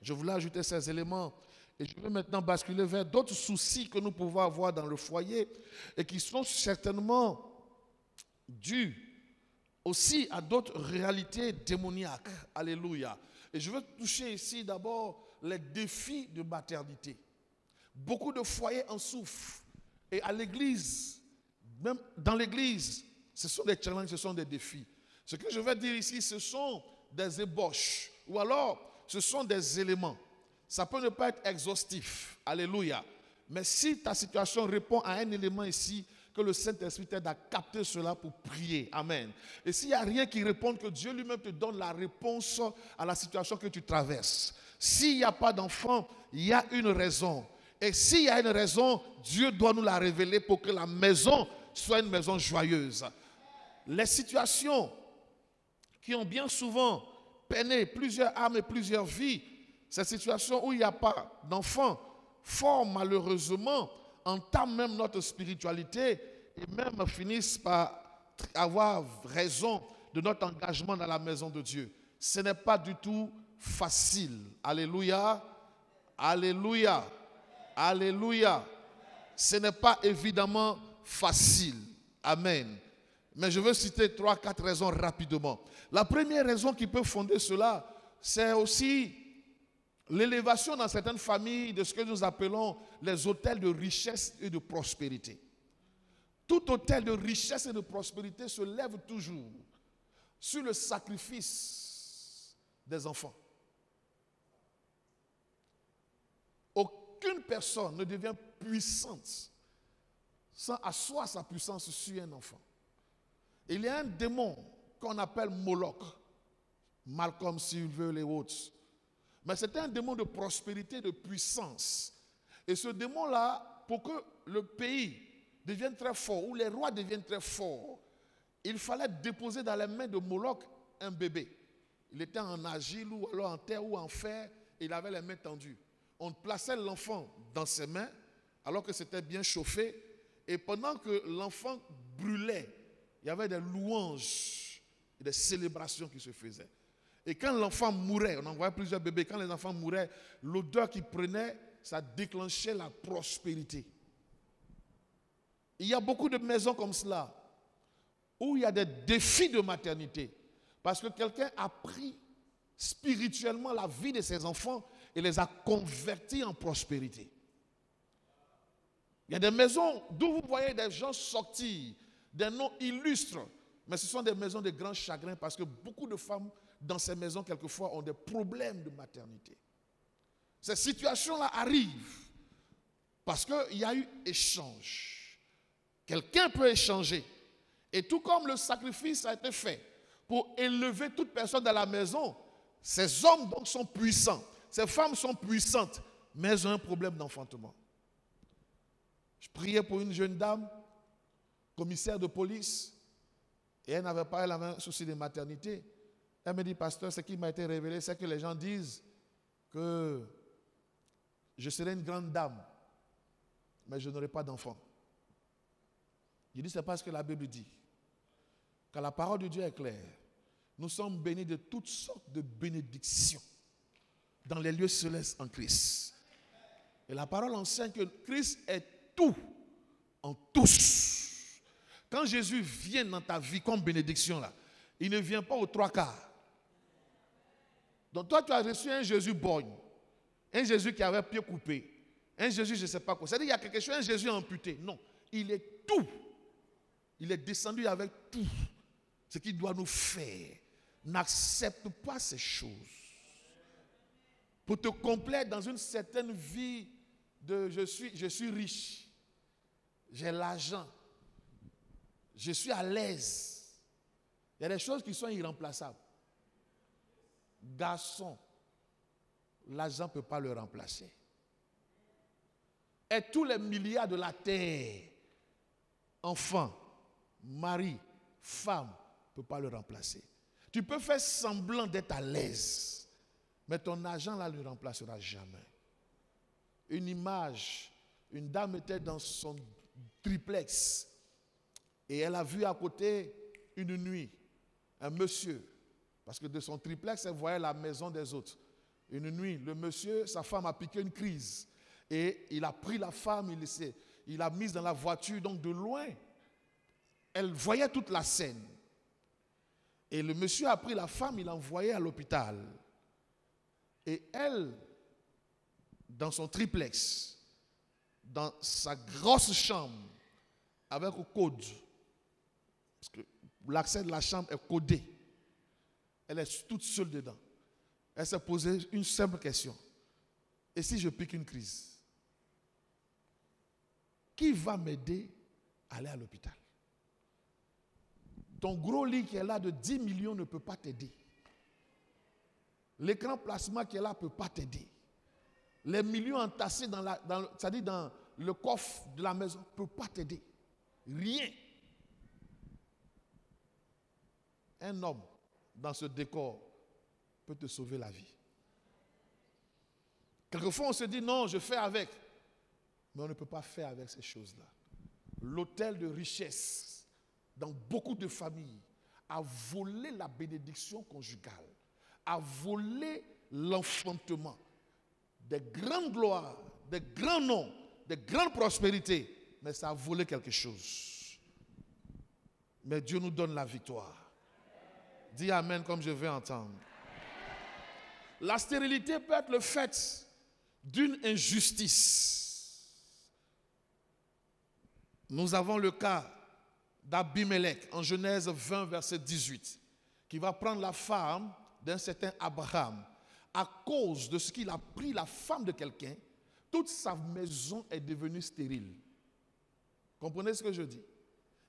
Speaker 1: Je voulais ajouter ces éléments et je vais maintenant basculer vers d'autres soucis que nous pouvons avoir dans le foyer et qui sont certainement dus aussi à d'autres réalités démoniaques. Alléluia. Et je veux toucher ici d'abord les défis de maternité. Beaucoup de foyers en souffrent. Et à l'église, même dans l'église, ce sont des challenges, ce sont des défis. Ce que je vais dire ici, ce sont des ébauches. Ou alors, ce sont des éléments. Ça peut ne pas être exhaustif. Alléluia. Mais si ta situation répond à un élément ici, que le Saint-Esprit t'aide à capter cela pour prier. Amen. Et s'il n'y a rien qui réponde, que Dieu lui-même te donne la réponse à la situation que tu traverses. S'il n'y a pas d'enfant, il y a une raison. Et s'il y a une raison, Dieu doit nous la révéler pour que la maison soit une maison joyeuse. Les situations qui ont bien souvent peiné plusieurs âmes et plusieurs vies, ces situations où il n'y a pas d'enfants, fort malheureusement, entament même notre spiritualité et même finissent par avoir raison de notre engagement dans la maison de Dieu. Ce n'est pas du tout facile. Alléluia. Alléluia. Alléluia. Ce n'est pas évidemment facile. Amen. Mais je veux citer 3-4 raisons rapidement. La première raison qui peut fonder cela, c'est aussi l'élévation dans certaines familles de ce que nous appelons les autels de richesse et de prospérité. Tout autel de richesse et de prospérité se lève toujours sur le sacrifice des enfants. Aucune personne ne devient puissante sans asseoir sa puissance sur un enfant. Il y a un démon qu'on appelle Moloch, Malcolm Silver et autres. Mais c'est un démon de prospérité, de puissance. Et ce démon-là, pour que le pays devienne très fort, ou les rois deviennent très forts, il fallait déposer dans les mains de Moloch un bébé. Il était en argile ou alors en terre ou en fer, et il avait les mains tendues. On plaçait l'enfant dans ses mains, alors que c'était bien chauffé, et pendant que l'enfant brûlait, il y avait des louanges et des célébrations qui se faisaient. Et quand l'enfant mourait, on en voyait plusieurs bébés, quand les enfants mouraient, l'odeur qu'ils prenaient, ça déclenchait la prospérité. Il y a beaucoup de maisons comme cela, où il y a des défis de maternité, parce que quelqu'un a pris spirituellement la vie de ses enfants et les a convertis en prospérité. Il y a des maisons d'où vous voyez des gens sortir, des noms illustres, mais ce sont des maisons de grands chagrins parce que beaucoup de femmes dans ces maisons, quelquefois, ont des problèmes de maternité. Ces situations-là arrivent parce qu'il y a eu échange. Quelqu'un peut échanger. Et tout comme le sacrifice a été fait pour élever toute personne dans la maison, ces hommes donc sont puissants, ces femmes sont puissantes, mais elles ont un problème d'enfantement. Je priais pour une jeune dame, commissaire de police, et elle avait un souci de maternité. Elle me dit, pasteur, ce qui m'a été révélé, c'est que les gens disent que je serai une grande dame, mais je n'aurai pas d'enfant. Je dis, c'est parce que la Bible dit. Quand la parole de Dieu est claire, nous sommes bénis de toutes sortes de bénédictions dans les lieux célestes en Christ. Et la parole enseigne que Christ est tout en tous. Quand Jésus vient dans ta vie comme bénédiction, là, il ne vient pas aux trois quarts. Donc toi, tu as reçu un Jésus borgne, un Jésus qui avait pied coupé, un Jésus je ne sais pas quoi. C'est-à-dire qu'il y a quelque chose, un Jésus amputé. Non, il est tout. Il est descendu avec tout. Ce qu'il doit nous faire. N'accepte pas ces choses. Pour te complaire dans une certaine vie de je suis riche, j'ai l'argent, je suis à l'aise. Il y a des choses qui sont irremplaçables. Garçon, l'argent ne peut pas le remplacer. Et tous les milliards de la terre, enfants, mari, femme, ne peut pas le remplacer. Tu peux faire semblant d'être à l'aise, mais ton argent là ne le remplacera jamais. Une image, une dame était dans son triplex et elle a vu à côté une nuit un monsieur, parce que de son triplex elle voyait la maison des autres. Une nuit, le monsieur, sa femme a piqué une crise et il a pris la femme, il l'a mise dans la voiture, donc de loin. Elle voyait toute la scène. Et le monsieur a pris la femme, il l'a envoyée à l'hôpital. Et elle, dans son triplex, dans sa grosse chambre, avec un code, parce que l'accès de la chambre est codé, elle est toute seule dedans. Elle s'est posé une simple question. Et si je pique une crise? Qui va m'aider à aller à l'hôpital? Ton gros lit qui est là de 10 millions ne peut pas t'aider. L'écran plasma qui est là ne peut pas t'aider. Les millions entassés dans le coffre de la maison ne peuvent pas t'aider. Rien. Un homme dans ce décor peut te sauver la vie. Quelquefois on se dit non, je fais avec. Mais on ne peut pas faire avec ces choses-là. L'autel de richesse dans beaucoup de familles a volé la bénédiction conjugale, a volé l'enfantement, des grandes gloires, des grands noms, des grandes prospérités, mais ça a volé quelque chose. Mais Dieu nous donne la victoire. Dis Amen comme je veux entendre. La stérilité peut être le fait d'une injustice. Nous avons le cas d'Abimelech en Genèse 20, verset 18, qui va prendre la femme d'un certain Abraham à cause de ce qu'il a pris la femme de quelqu'un toute sa maison est devenue stérile. Comprenez ce que je dis?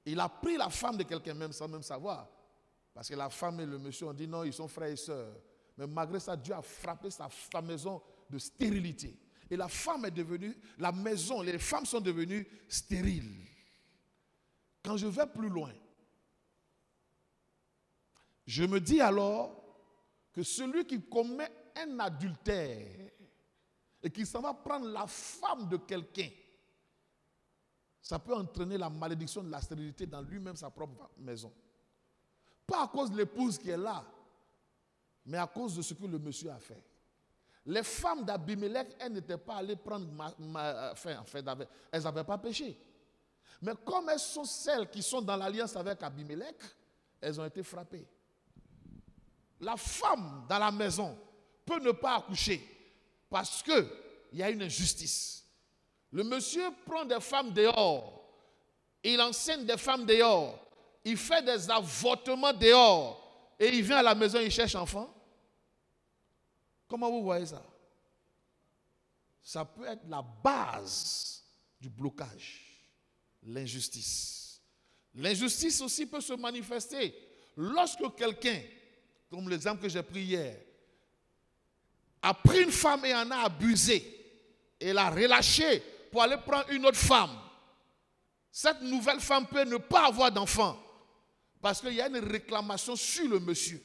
Speaker 1: Il a pris la femme de quelqu'un même sans même savoir. Parce que la femme et le monsieur ont dit non, ils sont frères et sœurs. Mais malgré ça, Dieu a frappé sa maison de stérilité. Et la femme est devenue, la maison, les femmes sont devenues stériles. Quand je vais plus loin, je me dis alors que celui qui commet un adultère et qui s'en va prendre la femme de quelqu'un, ça peut entraîner la malédiction de la stérilité dans lui-même, sa propre maison. Pas à cause de l'épouse qui est là, mais à cause de ce que le monsieur a fait. Les femmes d'Abimelech, elles n'étaient pas allées prendre elles n'avaient pas péché. Mais comme elles sont celles qui sont dans l'alliance avec Abimelech, elles ont été frappées. La femme dans la maison peut ne pas accoucher parce qu'il y a une injustice. Le monsieur prend des femmes dehors, il enseigne des femmes dehors, il fait des avortements dehors et il vient à la maison, il cherche enfant. Comment vous voyez ça? Ça peut être la base du blocage, l'injustice. L'injustice aussi peut se manifester lorsque quelqu'un, comme l'exemple que j'ai pris hier, a pris une femme et en a abusé et l'a relâchée pour aller prendre une autre femme. Cette nouvelle femme peut ne pas avoir d'enfant parce qu'il y a une réclamation sur le monsieur.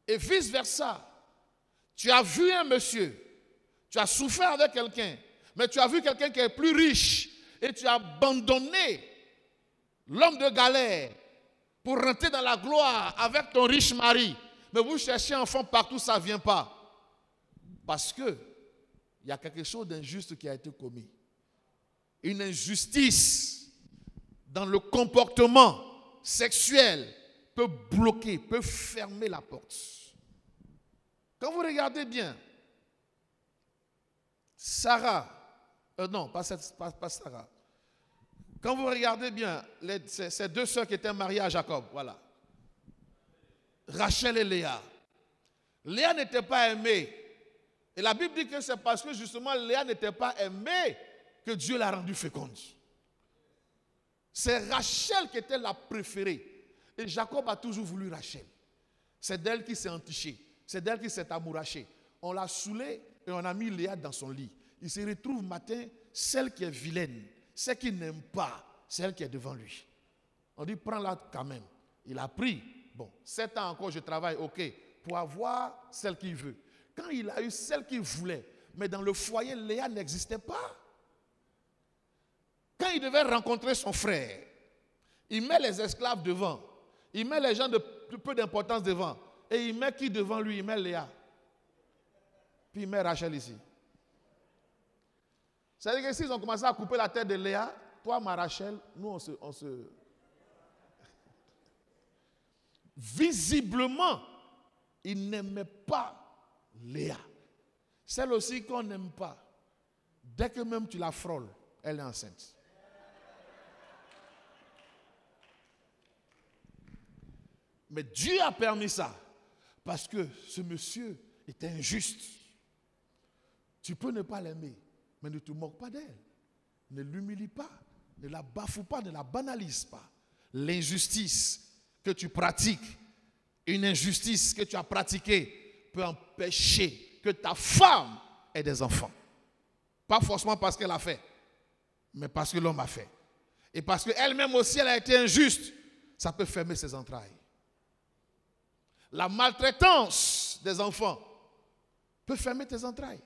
Speaker 1: Et vice-versa. Tu as vu un monsieur, tu as souffert avec quelqu'un, mais tu as vu quelqu'un qui est plus riche et tu as abandonné l'homme de galère pour rentrer dans la gloire avec ton riche mari. Mais vous cherchez un enfant partout, ça ne vient pas. Parce qu'il y a quelque chose d'injuste qui a été commis. Une injustice dans le comportement sexuel peut bloquer, peut fermer la porte. Quand vous regardez bien, Sarah, non, pas Sarah. Quand vous regardez bien, ces deux sœurs qui étaient mariées à Jacob, voilà. Rachel et Léa. Léa n'était pas aimée. Et la Bible dit que c'est parce que justement Léa n'était pas aimée que Dieu l'a rendue féconde. C'est Rachel qui était la préférée. Et Jacob a toujours voulu Rachel. C'est d'elle qui s'est entiché. C'est d'elle qui s'est amourachée. On l'a saoulée et on a mis Léa dans son lit. Il se retrouve matin, celle qui est vilaine, celle qui n'aime pas, celle qui est devant lui. On dit, prends-la quand même. Il a pris. Bon, 7 ans encore, je travaille, ok, pour avoir celle qu'il veut. Quand il a eu celle qu'il voulait, mais dans le foyer, Léa n'existait pas. Quand il devait rencontrer son frère, il met les esclaves devant. Il met les gens de peu d'importance devant. Et il met qui devant lui? Il met Léa. Puis il met Rachel ici. C'est-à-dire que s'ils ont commencé à couper la tête de Léa, toi, ma Rachel, nous, on se... Visiblement, il n'aimait pas Léa. Celle aussi qu'on n'aime pas. Dès que même tu la frôles, elle est enceinte. Mais Dieu a permis ça. Parce que ce monsieur était injuste. Tu peux ne pas l'aimer, mais ne te moque pas d'elle. Ne l'humilie pas, ne la bafoue pas, ne la banalise pas. L'injustice que tu pratiques, une injustice que tu as pratiquée, peut empêcher que ta femme ait des enfants. Pas forcément parce qu'elle a fait, mais parce que l'homme a fait. Et parce qu'elle-même aussi, elle a été injuste, ça peut fermer ses entrailles. La maltraitance des enfants peut fermer tes entrailles.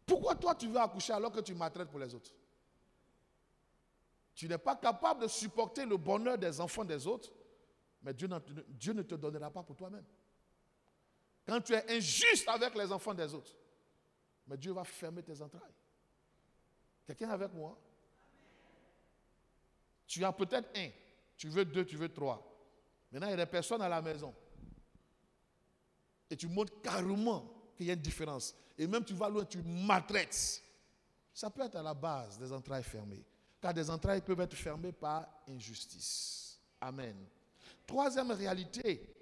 Speaker 1: Pourquoi toi tu veux accoucher alors que tu maltraites pour les autres? Tu n'es pas capable de supporter le bonheur des enfants des autres, mais Dieu ne te donnera pas pour toi-même. Quand tu es injuste avec les enfants des autres, mais Dieu va fermer tes entrailles. Quelqu'un avec moi? Tu as peut-être un, tu veux 2, tu veux 3. Maintenant, il y a des personnes à la maison. Et tu montres carrément qu'il y a une différence. Et même tu vas loin, tu maltraites. Ça peut être à la base des entrailles fermées. Car des entrailles peuvent être fermées par injustice. Amen. Troisième réalité,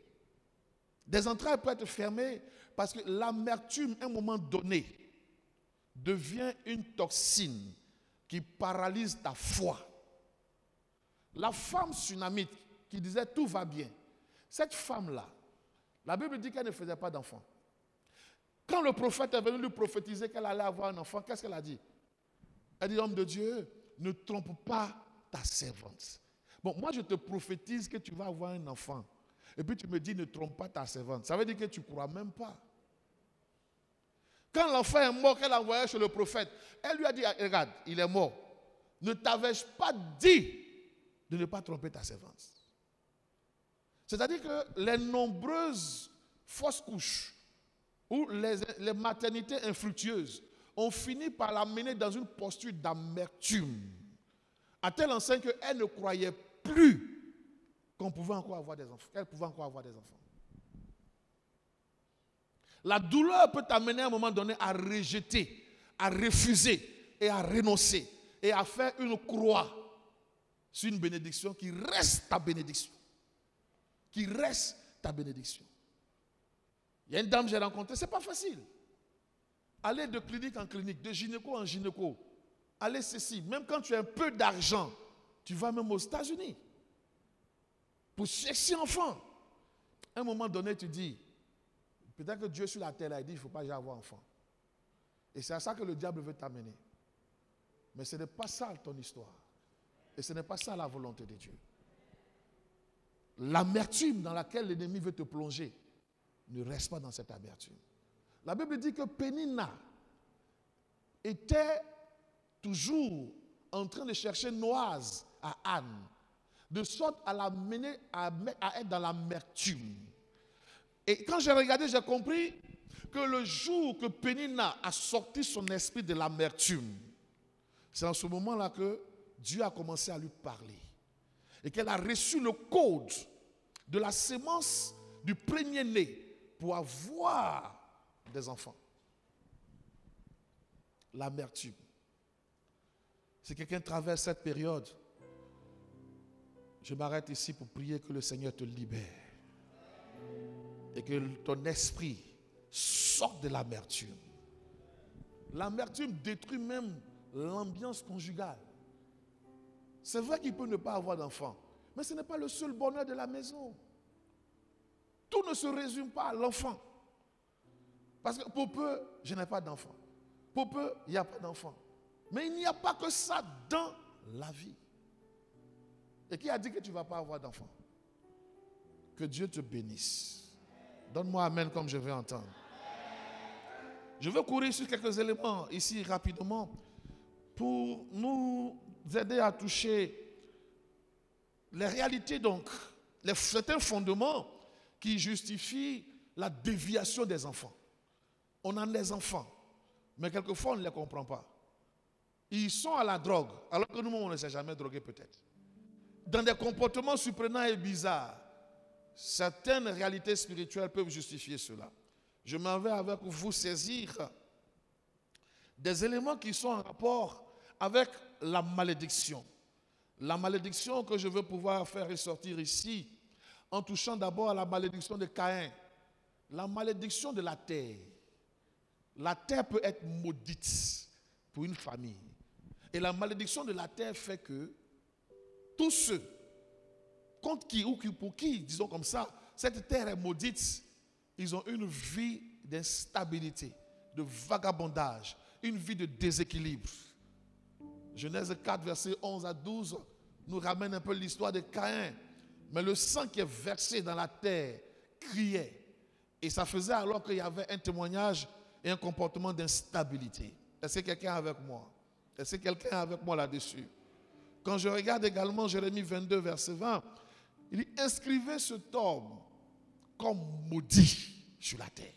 Speaker 1: des entrailles peuvent être fermées parce que l'amertume, à un moment donné, devient une toxine qui paralyse ta foi. La femme sunamite qui disait tout va bien, cette femme-là, la Bible dit qu'elle ne faisait pas d'enfant. Quand le prophète est venu lui prophétiser qu'elle allait avoir un enfant, qu'est-ce qu'elle a dit? Elle dit, homme de Dieu, ne trompe pas ta servante. Bon, moi je te prophétise que tu vas avoir un enfant. Et puis tu me dis, ne trompe pas ta servante. Ça veut dire que tu ne crois même pas. Quand l'enfant est mort, qu'elle a envoyé chez le prophète, elle lui a dit, regarde, il est mort. Ne t'avais-je pas dit de ne pas tromper ta servante? C'est-à-dire que les nombreuses fausses couches ou les maternités infructueuses ont fini par l'amener dans une posture d'amertume, à tel enseigne qu'elle ne croyait plus qu'on pouvait encore avoir des enfants, qu'elle pouvait encore avoir des enfants. La douleur peut t'amener à un moment donné à rejeter, à refuser et à renoncer et à faire une croix sur une bénédiction qui reste ta bénédiction. Qui reste ta bénédiction. Il y a une dame que j'ai rencontrée, ce n'est pas facile. Aller de clinique en clinique, de gynéco en gynéco, aller ceci, même quand tu as un peu d'argent, tu vas même aux États-Unis pour chercher enfant. À un moment donné, tu dis, peut-être que Dieu sur la terre, il dit, il ne faut pas y avoir enfant. Et c'est à ça que le diable veut t'amener. Mais ce n'est pas ça ton histoire. Et ce n'est pas ça la volonté de Dieu. L'amertume dans laquelle l'ennemi veut te plonger, ne reste pas dans cette amertume. La Bible dit que Pénina était toujours en train de chercher noise à Anne, de sorte à l'amener à être dans l'amertume. Et quand j'ai regardé, j'ai compris que le jour que Pénina a sorti son esprit de l'amertume, c'est en ce moment-là que Dieu a commencé à lui parler. Et qu'elle a reçu le code de la sémence du premier-né pour avoir des enfants. L'amertume. Si quelqu'un traverse cette période, je m'arrête ici pour prier que le Seigneur te libère. Et que ton esprit sorte de l'amertume. L'amertume détruit même l'ambiance conjugale. C'est vrai qu'il peut ne pas avoir d'enfant, mais ce n'est pas le seul bonheur de la maison. Tout ne se résume pas à l'enfant. Parce que pour peu, je n'ai pas d'enfant. Pour peu, il n'y a pas d'enfant. Mais il n'y a pas que ça dans la vie. Et qui a dit que tu ne vas pas avoir d'enfant? Que Dieu te bénisse. Donne-moi amen comme je vais entendre. Je veux courir sur quelques éléments ici rapidement pour nous aider à toucher les réalités, donc, certains fondements qui justifient la déviation des enfants. On a des enfants, mais quelquefois on ne les comprend pas. Ils sont à la drogue, alors que nous, on ne s'est jamais drogué peut-être. Dans des comportements surprenants et bizarres, certaines réalités spirituelles peuvent justifier cela. Je m'en vais avec vous saisir des éléments qui sont en rapport avec la malédiction. La malédiction que je veux pouvoir faire ressortir ici, en touchant d'abord à la malédiction de Caïn. La malédiction de la terre. La terre peut être maudite pour une famille. Et la malédiction de la terre fait que tous ceux contre qui ou pour qui, disons comme ça, cette terre est maudite, ils ont une vie d'instabilité, de vagabondage, une vie de déséquilibre. Genèse 4, versets 11 à 12, nous ramène un peu l'histoire de Caïn. Mais le sang qui est versé dans la terre criait. Et ça faisait alors qu'il y avait un témoignage et un comportement d'instabilité. Est-ce que quelqu'un est avec moi? Est-ce que quelqu'un est avec moi là-dessus? Quand je regarde également Jérémie 22, verset 20, il dit, inscrivez cet homme comme maudit sur la terre.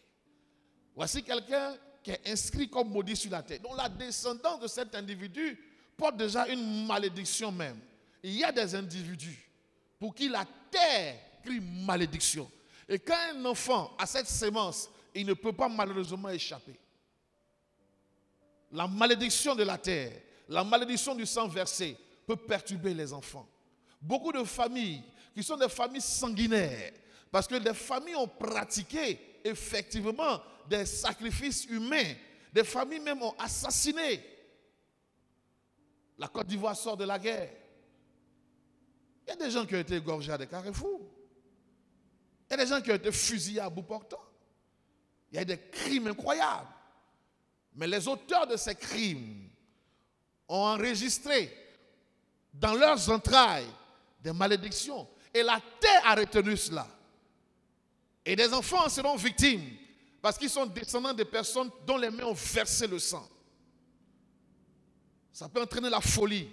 Speaker 1: Voici quelqu'un qui est inscrit comme maudit sur la terre. Donc la descendance de cet individu porte déjà une malédiction même. Il y a des individus pour qui la terre crie malédiction. Et quand un enfant a cette sémence, il ne peut pas malheureusement échapper. La malédiction de la terre, la malédiction du sang versé peut perturber les enfants. Beaucoup de familles qui sont des familles sanguinaires, parce que les familles ont pratiqué effectivement des sacrifices humains Des familles même ont assassiné. La Côte d'Ivoire sort de la guerre. Il y a des gens qui ont été égorgés à des carrefours. Il y a des gens qui ont été fusillés à bout portant. Il y a des crimes incroyables. Mais les auteurs de ces crimes ont enregistré dans leurs entrailles des malédictions. Et la terre a retenu cela. Et des enfants en seront victimes parce qu'ils sont descendants de personnes dont les mains ont versé le sang. Ça peut entraîner la folie,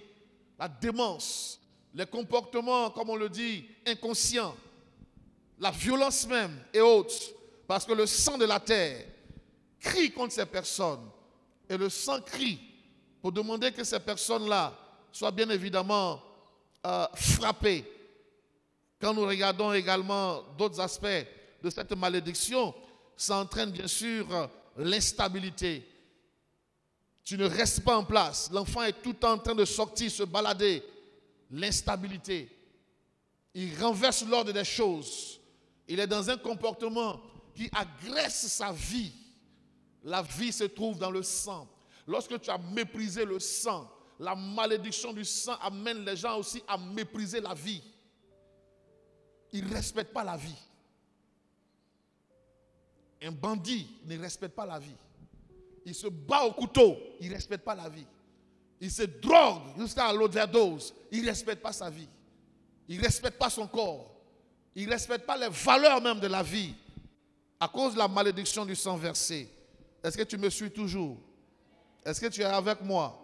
Speaker 1: la démence, les comportements, comme on le dit, inconscients, la violence même et autres. Parce que le sang de la terre crie contre ces personnes. Et le sang crie pour demander que ces personnes-là soient bien évidemment frappées. Quand nous regardons également d'autres aspects de cette malédiction, ça entraîne bien sûr l'instabilité. Tu ne restes pas en place. L'enfant est tout le temps en train de sortir, se balader. L'instabilité. Il renverse l'ordre des choses. Il est dans un comportement qui agresse sa vie. La vie se trouve dans le sang. Lorsque tu as méprisé le sang, la malédiction du sang amène les gens aussi à mépriser la vie. Ils ne respectent pas la vie. Un bandit ne respecte pas la vie. Il se bat au couteau, il ne respecte pas la vie. Il se drogue jusqu'à l'overdose, il ne respecte pas sa vie. Il ne respecte pas son corps. Il ne respecte pas les valeurs même de la vie à cause de la malédiction du sang versé. Est-ce que tu me suis toujours? Est-ce que tu es avec moi?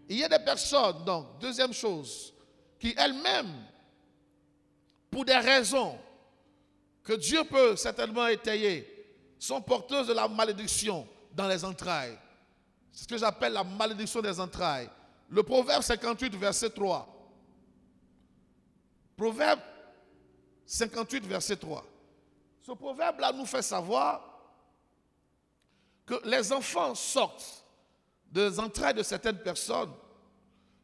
Speaker 1: Il y a des personnes, donc, deuxième chose, qui elles-mêmes, pour des raisons que Dieu peut certainement étayer, sont porteuses de la malédiction dans les entrailles. C'est ce que j'appelle la malédiction des entrailles. Le Proverbe 58, verset 3. Proverbe 58, verset 3. Ce proverbe-là nous fait savoir que les enfants sortent des entrailles de certaines personnes,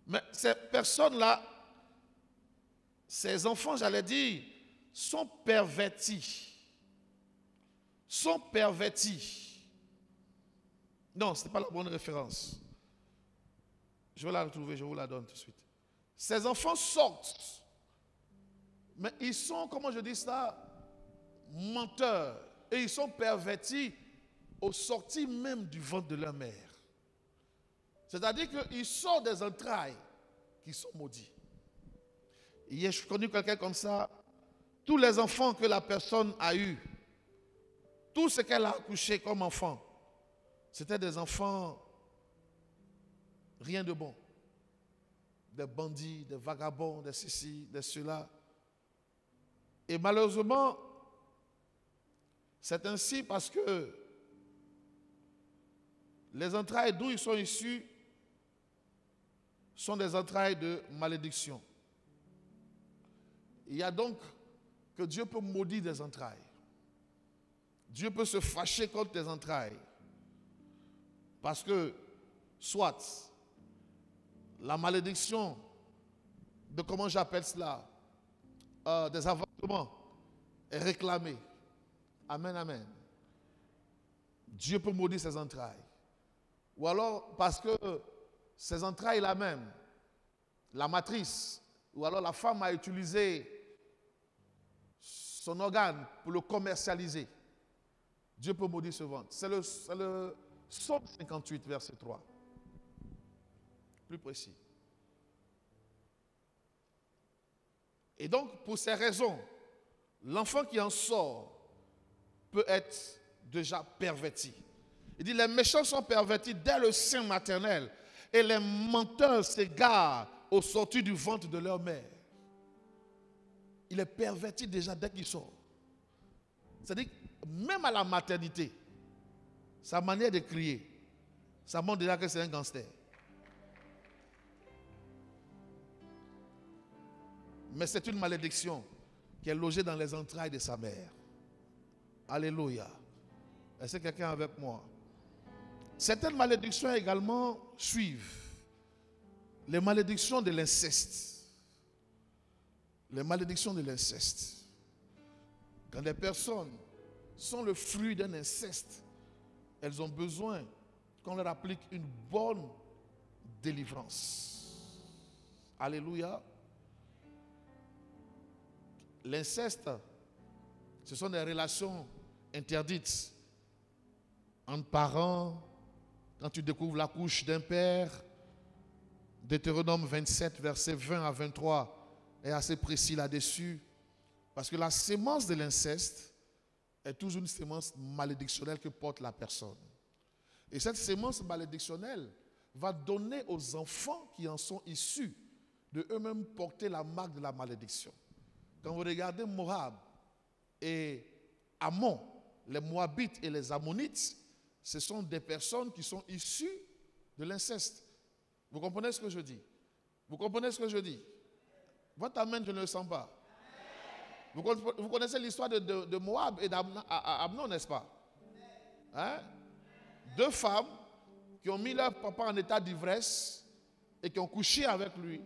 Speaker 1: mais ces personnes-là, ces enfants, j'allais dire, sont pervertis. Sont pervertis. Non, ce n'est pas la bonne référence. Je vais la retrouver, je vous la donne tout de suite. Ces enfants sortent, mais ils sont, comment je dis ça, menteurs. Et ils sont pervertis aux sorties même du ventre de leur mère. C'est-à-dire qu'ils sortent des entrailles qui sont maudits. Hier, je connais quelqu'un comme ça. Tous les enfants que la personne a eus, tout ce qu'elle a accouché comme enfant, c'était des enfants, rien de bon. Des bandits, des vagabonds, des ceci, des cela. Et malheureusement, c'est ainsi parce que les entrailles d'où ils sont issus sont des entrailles de malédiction. Il y a donc que Dieu peut maudire des entrailles. Dieu peut se fâcher contre des entrailles. Parce que, soit, la malédiction de, comment j'appelle cela, des avortements est réclamée. Amen, amen. Dieu peut maudire ses entrailles. Ou alors parce que ces entrailles-là même, la matrice, ou alors la femme a utilisé son organe pour le commercialiser. Dieu peut maudire ce ventre. C'est le Psaume 58, verset 3. Plus précis. Et donc, pour ces raisons, l'enfant qui en sort peut être déjà perverti. Il dit, les méchants sont pervertis dès le sein maternel et les menteurs s'égarent au sortir du ventre de leur mère. Il est perverti déjà dès qu'il sort. C'est-à-dire, même à la maternité, sa manière de crier, ça montre déjà que c'est un gangster. Mais c'est une malédiction qui est logée dans les entrailles de sa mère. Alléluia. Est-ce que quelqu'un est avec moi? Certaines malédictions également suivent. Les malédictions de l'inceste. Les malédictions de l'inceste. Quand des personnes sont le fruit d'un inceste, elles ont besoin qu'on leur applique une bonne délivrance. Alléluia. L'inceste, ce sont des relations interdites entre parents. Quand tu découvres la couche d'un père, Deutéronome 27, versets 20 à 23 est assez précis là-dessus. Parce que la sémence de l'inceste est toujours une sémence malédictionnelle que porte la personne. Et cette sémence malédictionnelle va donner aux enfants qui en sont issus de eux-mêmes porter la marque de la malédiction. Quand vous regardez Moab et Ammon, les Moabites et les Ammonites, ce sont des personnes qui sont issues de l'inceste. Vous comprenez ce que je dis? Vous comprenez ce que je dis? Votre amen, je ne le sens pas. Vous connaissez l'histoire de Moab et d'Amnon, n'est-ce pas? Hein? Deux femmes qui ont mis leur papa en état d'ivresse et qui ont couché avec lui.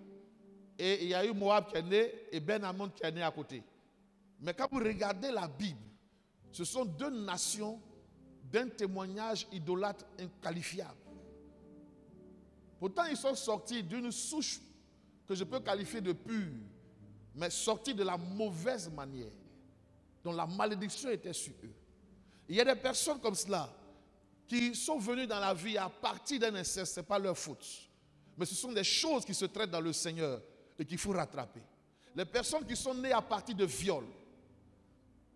Speaker 1: Et il y a eu Moab qui est né et Ben Ammon qui est né à côté. Mais quand vous regardez la Bible, ce sont deux nations d'un témoignage idolâtre inqualifiable. Pourtant, ils sont sortis d'une souche que je peux qualifier de pure, mais sortis de la mauvaise manière, dont la malédiction était sur eux. Il y a des personnes comme cela qui sont venues dans la vie à partir d'un inceste, ce n'est pas leur faute. Mais ce sont des choses qui se traitent dans le Seigneur et qu'il faut rattraper. Les personnes qui sont nées à partir de viol,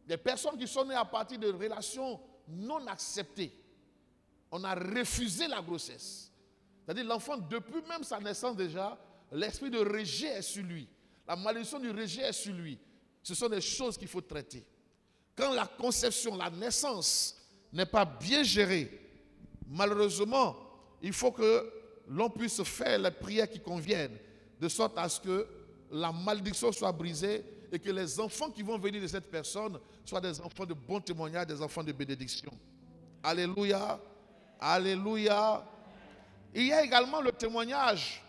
Speaker 1: les personnes qui sont nées à partir de relations non acceptées, on a refusé la grossesse. C'est-à-dire l'enfant, depuis même sa naissance déjà, l'esprit de rejet est sur lui. La malédiction du rejet est sur lui. Ce sont des choses qu'il faut traiter. Quand la conception, la naissance n'est pas bien gérée, malheureusement, il faut que l'on puisse faire les prières qui conviennent, de sorte à ce que la malédiction soit brisée et que les enfants qui vont venir de cette personne soient des enfants de bon témoignage, des enfants de bénédiction. Alléluia. Alléluia. Il y a également le témoignage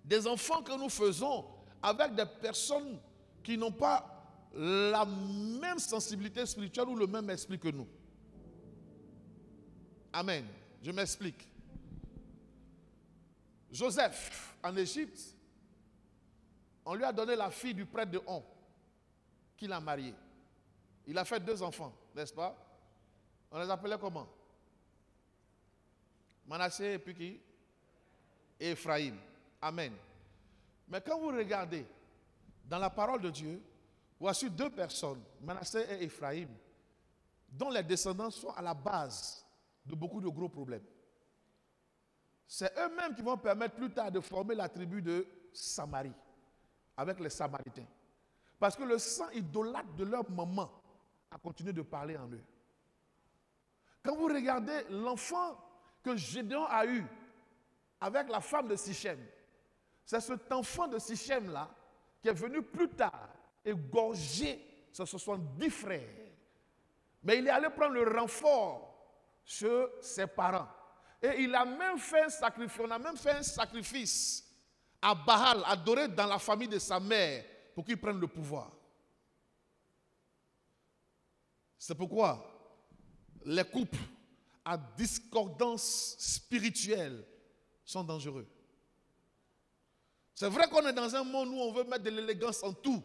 Speaker 1: des enfants que nous faisons avec des personnes qui n'ont pas la même sensibilité spirituelle ou le même esprit que nous. Amen. Je m'explique. Joseph, en Égypte, on lui a donné la fille du prêtre de On, qu'il a mariée. Il a fait 2 enfants, n'est-ce pas? On les appelait comment? Manassé et puis qui? Et Ephraïm. Amen. Mais quand vous regardez dans la parole de Dieu, voici 2 personnes, Manassé et Ephraïm, dont les descendants sont à la base de beaucoup de gros problèmes. C'est eux-mêmes qui vont permettre plus tard de former la tribu de Samarie, avec les Samaritains. Parce que le sang idolâtre de leur maman a continué de parler en eux. Quand vous regardez l'enfant que Gédéon a eu avec la femme de Sichem, c'est cet enfant de Sichem-là qui est venu plus tard égorger ses 70 frères. Mais il est allé prendre le renfort chez ses parents. Et il a même fait un sacrifice, on a même fait un sacrifice à Baal, adoré dans la famille de sa mère, pour qu'il prenne le pouvoir. C'est pourquoi les couples à discordance spirituelle sont dangereux. C'est vrai qu'on est dans un monde où on veut mettre de l'élégance en tout.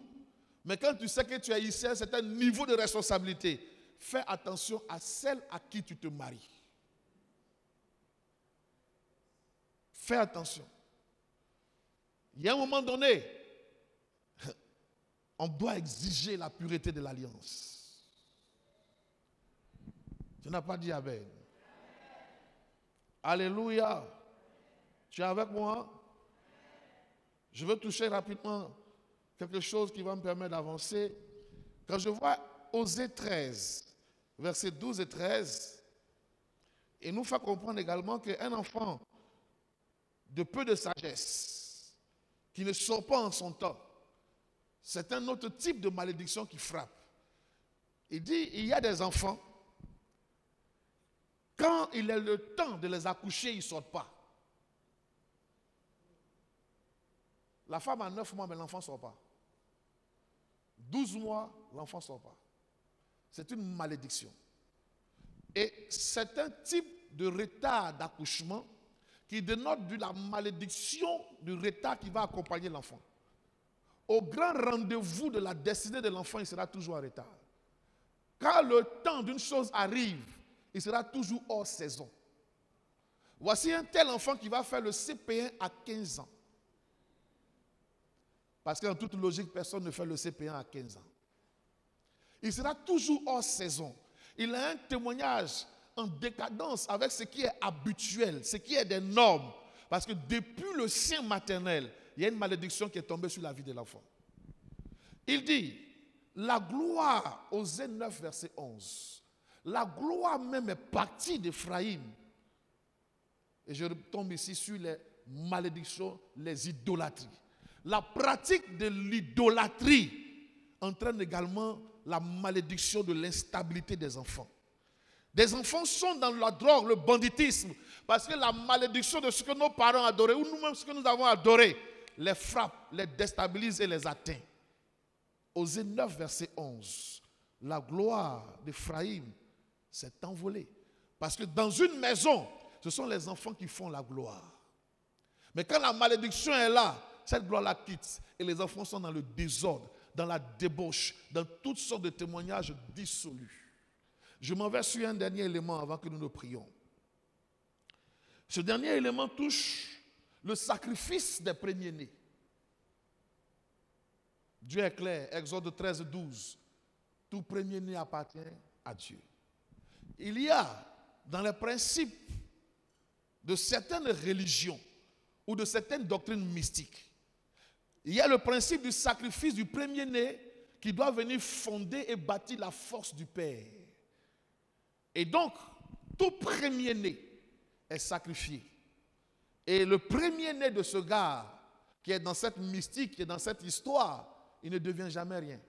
Speaker 1: Mais quand tu sais que tu es ici à un certain niveau de responsabilité, fais attention à celle à qui tu te maries. Fais attention. Il y a un moment donné, on doit exiger la pureté de l'alliance. Tu n'as pas dit Amen. Alléluia. Tu es avec moi? Je veux toucher rapidement quelque chose qui va me permettre d'avancer. Quand je vois Osée 13, versets 12 et 13, il nous fait comprendre également qu'un enfant de peu de sagesse, qui ne sort pas en son temps, c'est un autre type de malédiction qui frappe. Il dit, il y a des enfants, quand il est le temps de les accoucher, ils ne sortent pas. La femme a 9 mois, mais l'enfant ne sort pas. 12 mois, l'enfant ne sort pas. C'est une malédiction. Et c'est un type de retard d'accouchement qui dénote de la malédiction du retard qui va accompagner l'enfant. Au grand rendez-vous de la destinée de l'enfant, il sera toujours en retard. Quand le temps d'une chose arrive, il sera toujours hors saison. Voici un tel enfant qui va faire le CP1 à 15 ans. Parce qu'en toute logique, personne ne fait le CP1 à 15 ans. Il sera toujours hors saison. Il a un témoignage en décadence avec ce qui est habituel, ce qui est des normes. Parce que depuis le sein maternel, il y a une malédiction qui est tombée sur la vie de l'enfant. Il dit, la gloire, Osée 9, verset 11, la gloire même est partie d'Éphraïm. Et je tombe ici sur les malédictions, les idolâtries. La pratique de l'idolâtrie entraîne également la malédiction de l'instabilité des enfants. Des enfants sont dans la drogue, le banditisme, parce que la malédiction de ce que nos parents adoraient, ou nous-mêmes ce que nous avons adoré, les frappe, les déstabilise et les atteint. Osée 9, verset 11, la gloire d'Éphraïm s'est envolée. Parce que dans une maison, ce sont les enfants qui font la gloire. Mais quand la malédiction est là, cette gloire-là quitte et les enfants sont dans le désordre, dans la débauche, dans toutes sortes de témoignages dissolus. Je m'en vais sur un dernier élément avant que nous ne prions. Ce dernier élément touche le sacrifice des premiers-nés. Dieu est clair, Exode 13, 12. Tout premier-né appartient à Dieu. Il y a dans les principes de certaines religions ou de certaines doctrines mystiques, il y a le principe du sacrifice du premier-né qui doit venir fonder et bâtir la force du Père. Et donc, tout premier-né est sacrifié. Et le premier-né de ce gars qui est dans cette mystique, qui est dans cette histoire, il ne devient jamais rien.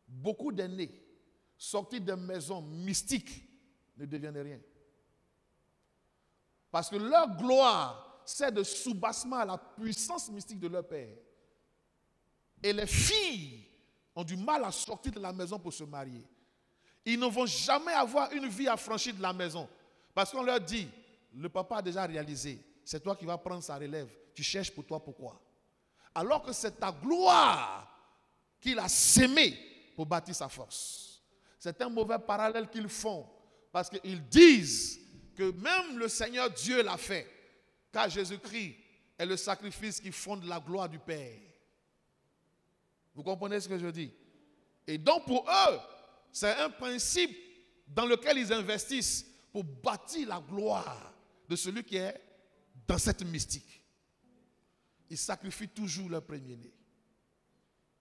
Speaker 1: Beaucoup d'aînés sortis de maisons mystiques ne deviennent rien. Parce que leur gloire, c'est de soubassement à la puissance mystique de leur père. Et les filles ont du mal à sortir de la maison pour se marier. Ils ne vont jamais avoir une vie affranchie de la maison. Parce qu'on leur dit, le papa a déjà réalisé, c'est toi qui vas prendre sa relève. Tu cherches pour toi, pourquoi? Alors que c'est ta gloire qu'il a sémée pour bâtir sa force. C'est un mauvais parallèle qu'ils font. Parce qu'ils disent que même le Seigneur Dieu l'a fait. Car Jésus-Christ est le sacrifice qui fonde la gloire du Père. Vous comprenez ce que je dis? Et donc pour eux, c'est un principe dans lequel ils investissent pour bâtir la gloire de celui qui est dans cette mystique. Ils sacrifient toujours leur premier-né.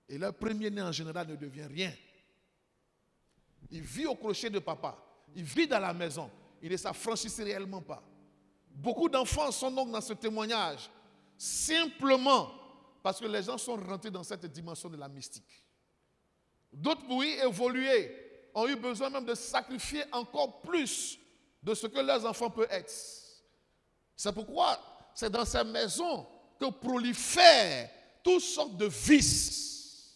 Speaker 1: Et leur premier-né en général ne devient rien. Il vit au crochet de papa. Il vit dans la maison. Il ne s'affranchit réellement pas. Beaucoup d'enfants sont donc dans ce témoignage simplement parce que les gens sont rentrés dans cette dimension de la mystique. D'autres, pour y évoluer, ont eu besoin même de sacrifier encore plus de ce que leurs enfants peuvent être. C'est pourquoi c'est dans ces maisons que prolifèrent toutes sortes de vices.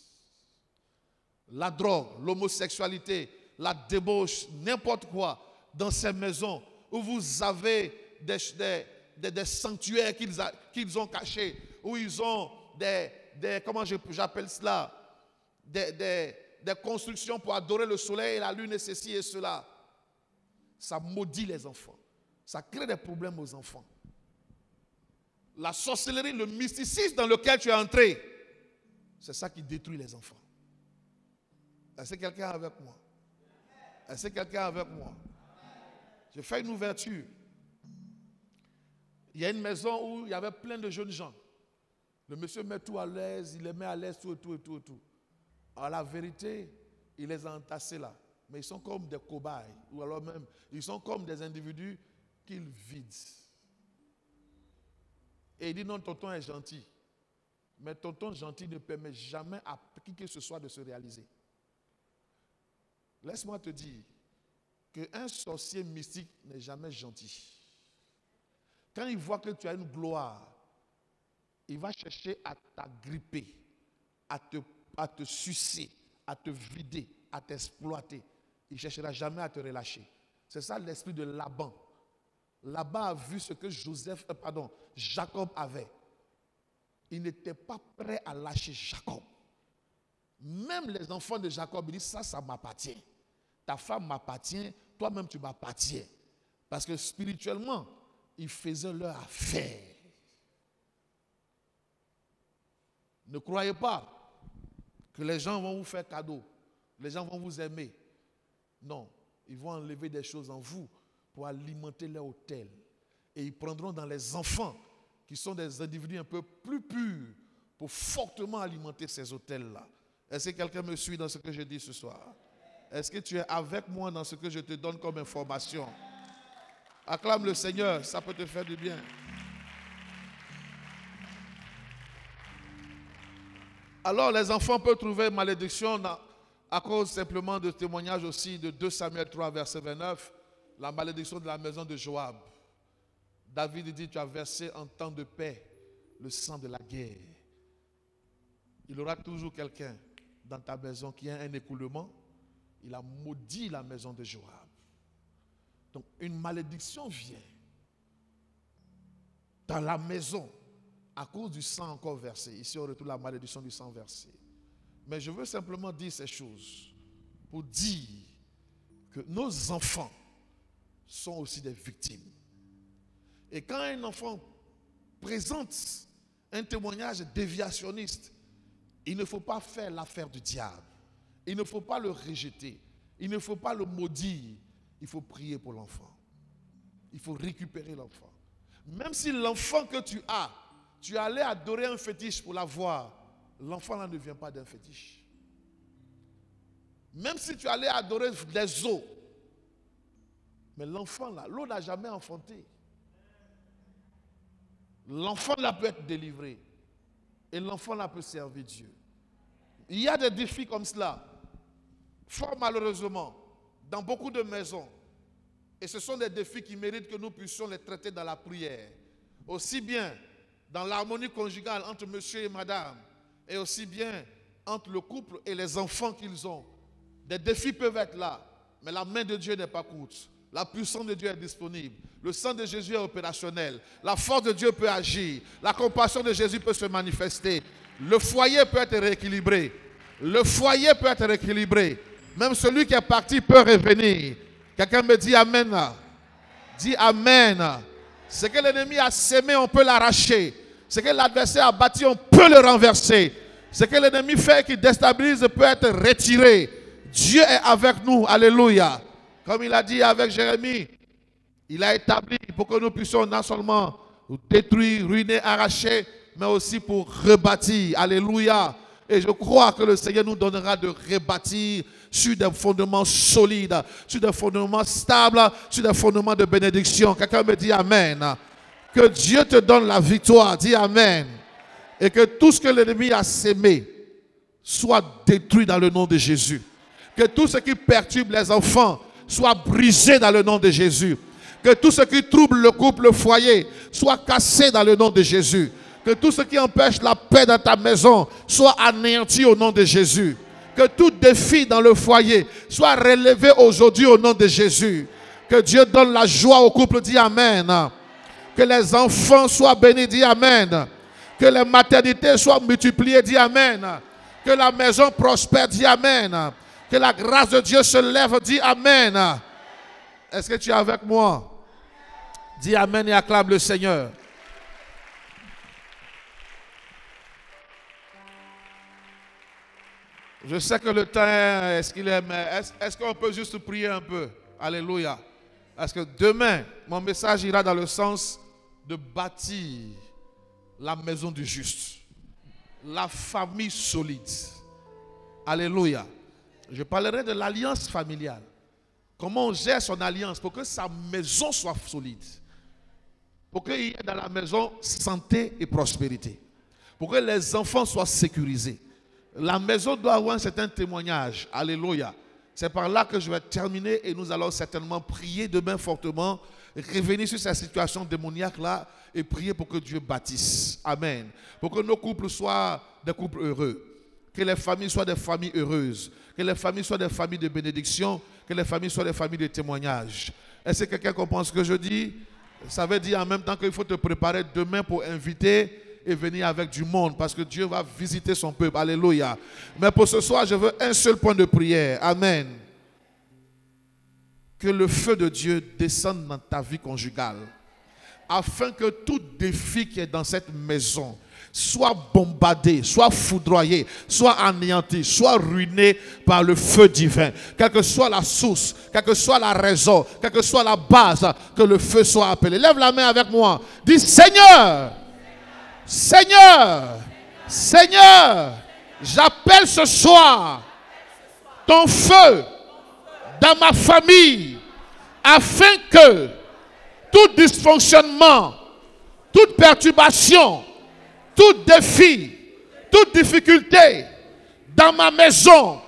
Speaker 1: La drogue, l'homosexualité, la débauche, n'importe quoi. Dans ces maisons où vous avez des sanctuaires qu'ils ont cachés, où ils ont comment j'appelle cela, des constructions pour adorer le soleil et la lune et ceci et cela. Ça maudit les enfants. Ça crée des problèmes aux enfants. La sorcellerie, le mysticisme dans lequel tu es entré, c'est ça qui détruit les enfants. Est-ce que quelqu'un est avec moi? Est-ce que quelqu'un est avec moi? J'ai fait une ouverture. Il y a une maison où il y avait plein de jeunes gens. Le monsieur met tout à l'aise, il les met à l'aise, tout. Alors la vérité, il les a entassés là. Mais ils sont comme des cobayes. Ou alors même, ils sont comme des individus qu'il vide. Et il dit non, tonton est gentil. Mais tonton gentil ne permet jamais à qui que ce soit de se réaliser. Laisse-moi te dire qu'un sorcier mystique n'est jamais gentil. Quand il voit que tu as une gloire, il va chercher à t'agripper, à te sucer, à te vider, à t'exploiter. Il ne cherchera jamais à te relâcher. C'est ça l'esprit de Laban Laban a vu ce que Jacob avait. Il n'était pas prêt à lâcher Jacob. Même les enfants de Jacob, ils disent, ça m'appartient. Ta femme m'appartient, toi-même tu m'appartiens. Parce que spirituellement, ils faisaient leur affaire. Ne croyez pas que les gens vont vous faire cadeau. Les gens vont vous aimer. Non, ils vont enlever des choses en vous pour alimenter leur autel. Et ils prendront dans les enfants, qui sont des individus un peu plus purs, pour fortement alimenter ces autels-là. Est-ce que quelqu'un me suit dans ce que je dis ce soir? Est-ce que tu es avec moi dans ce que je te donne comme information? Acclame le Seigneur, ça peut te faire du bien. Alors les enfants peuvent trouver malédiction à cause simplement de témoignages aussi de 2 Samuel 3, verset 29, la malédiction de la maison de Joab. David dit, tu as versé en temps de paix le sang de la guerre. Il y aura toujours quelqu'un dans ta maison qui a un écoulement. Il a maudit la maison de Joab. Donc une malédiction vient dans la maison à cause du sang encore versé. Ici on retrouve la malédiction du sang versé. Mais je veux simplement dire ces choses pour dire que nos enfants sont aussi des victimes. Et quand un enfant présente un témoignage déviationniste, il ne faut pas faire l'affaire du diable. Il ne faut pas le rejeter. Il ne faut pas le maudire. Il faut prier pour l'enfant. Il faut récupérer l'enfant. Même si l'enfant que tu allais adorer un fétiche pour l'avoir, l'enfant là ne vient pas d'un fétiche. Même si tu allais adorer des eaux, mais l'enfant là, l'eau n'a jamais enfanté. L'enfant là peut être délivré. Et l'enfant là peut servir Dieu. Il y a des défis comme cela. Fort malheureusement, dans beaucoup de maisons. Et ce sont des défis qui méritent que nous puissions les traiter dans la prière. Aussi bien dans l'harmonie conjugale entre monsieur et madame, et aussi bien entre le couple et les enfants qu'ils ont. Des défis peuvent être là, mais la main de Dieu n'est pas courte. La puissance de Dieu est disponible. Le sang de Jésus est opérationnel. La force de Dieu peut agir. La compassion de Jésus peut se manifester. Le foyer peut être rééquilibré. Le foyer peut être rééquilibré. Même celui qui est parti peut revenir. Quelqu'un me dit Amen. Dis Amen. Ce que l'ennemi a sémé, on peut l'arracher. Ce que l'adversaire a bâti, on peut le renverser. Ce que l'ennemi fait qui déstabilise peut être retiré. Dieu est avec nous. Alléluia. Comme il a dit avec Jérémie, il a établi pour que nous puissions non seulement détruire, ruiner, arracher, mais aussi pour rebâtir. Alléluia. Et je crois que le Seigneur nous donnera de rebâtir sur des fondements solides, sur des fondements stables, sur des fondements de bénédiction. Quelqu'un me dit Amen. Que Dieu te donne la victoire. Dis Amen. Et que tout ce que l'ennemi a sémé soit détruit dans le nom de Jésus. Que tout ce qui perturbe les enfants soit brisé dans le nom de Jésus. Que tout ce qui trouble le couple, le foyer, soit cassé dans le nom de Jésus. Que tout ce qui empêche la paix dans ta maison soit anéanti au nom de Jésus. Que tout défi dans le foyer soit relevé aujourd'hui au nom de Jésus. Que Dieu donne la joie au couple, dis Amen. Que les enfants soient bénis, dis Amen. Que les maternités soient multipliées, dis Amen. Que la maison prospère, dis Amen. Que la grâce de Dieu se lève, dis Amen. Est-ce que tu es avec moi? Dis Amen et acclame le Seigneur. Je sais que le temps, est-ce qu'il est, mais est-ce qu'on peut juste prier un peu? Alléluia. Parce que demain, mon message ira dans le sens de bâtir la maison du juste. La famille solide. Alléluia. Je parlerai de l'alliance familiale. Comment on gère son alliance pour que sa maison soit solide. Pour qu'il y ait dans la maison santé et prospérité. Pour que les enfants soient sécurisés. La maison doit avoir un certain témoignage. Alléluia. C'est par là que je vais terminer et nous allons certainement prier demain fortement, revenir sur cette situation démoniaque-là et prier pour que Dieu bâtisse. Amen. Pour que nos couples soient des couples heureux. Que les familles soient des familles heureuses. Que les familles soient des familles de bénédiction. Que les familles soient des familles de témoignage. Est-ce que quelqu'un comprend ce que je dis? Ça veut dire en même temps qu'il faut te préparer demain pour inviter et venir avec du monde parce que Dieu va visiter son peuple. Alléluia. Mais pour ce soir, je veux un seul point de prière. Amen. Que le feu de Dieu descende dans ta vie conjugale afin que tout défi qui est dans cette maison soit bombardé, soit foudroyé, soit anéanti, soit ruiné par le feu divin. Quelle que soit la source, quelle que soit la raison, quelle que soit la base, que le feu soit appelé. Lève la main avec moi. Dis Seigneur, Seigneur, Seigneur, j'appelle ce soir ton feu dans ma famille afin que tout dysfonctionnement, toute perturbation, tout défi, toute difficulté dans ma maison,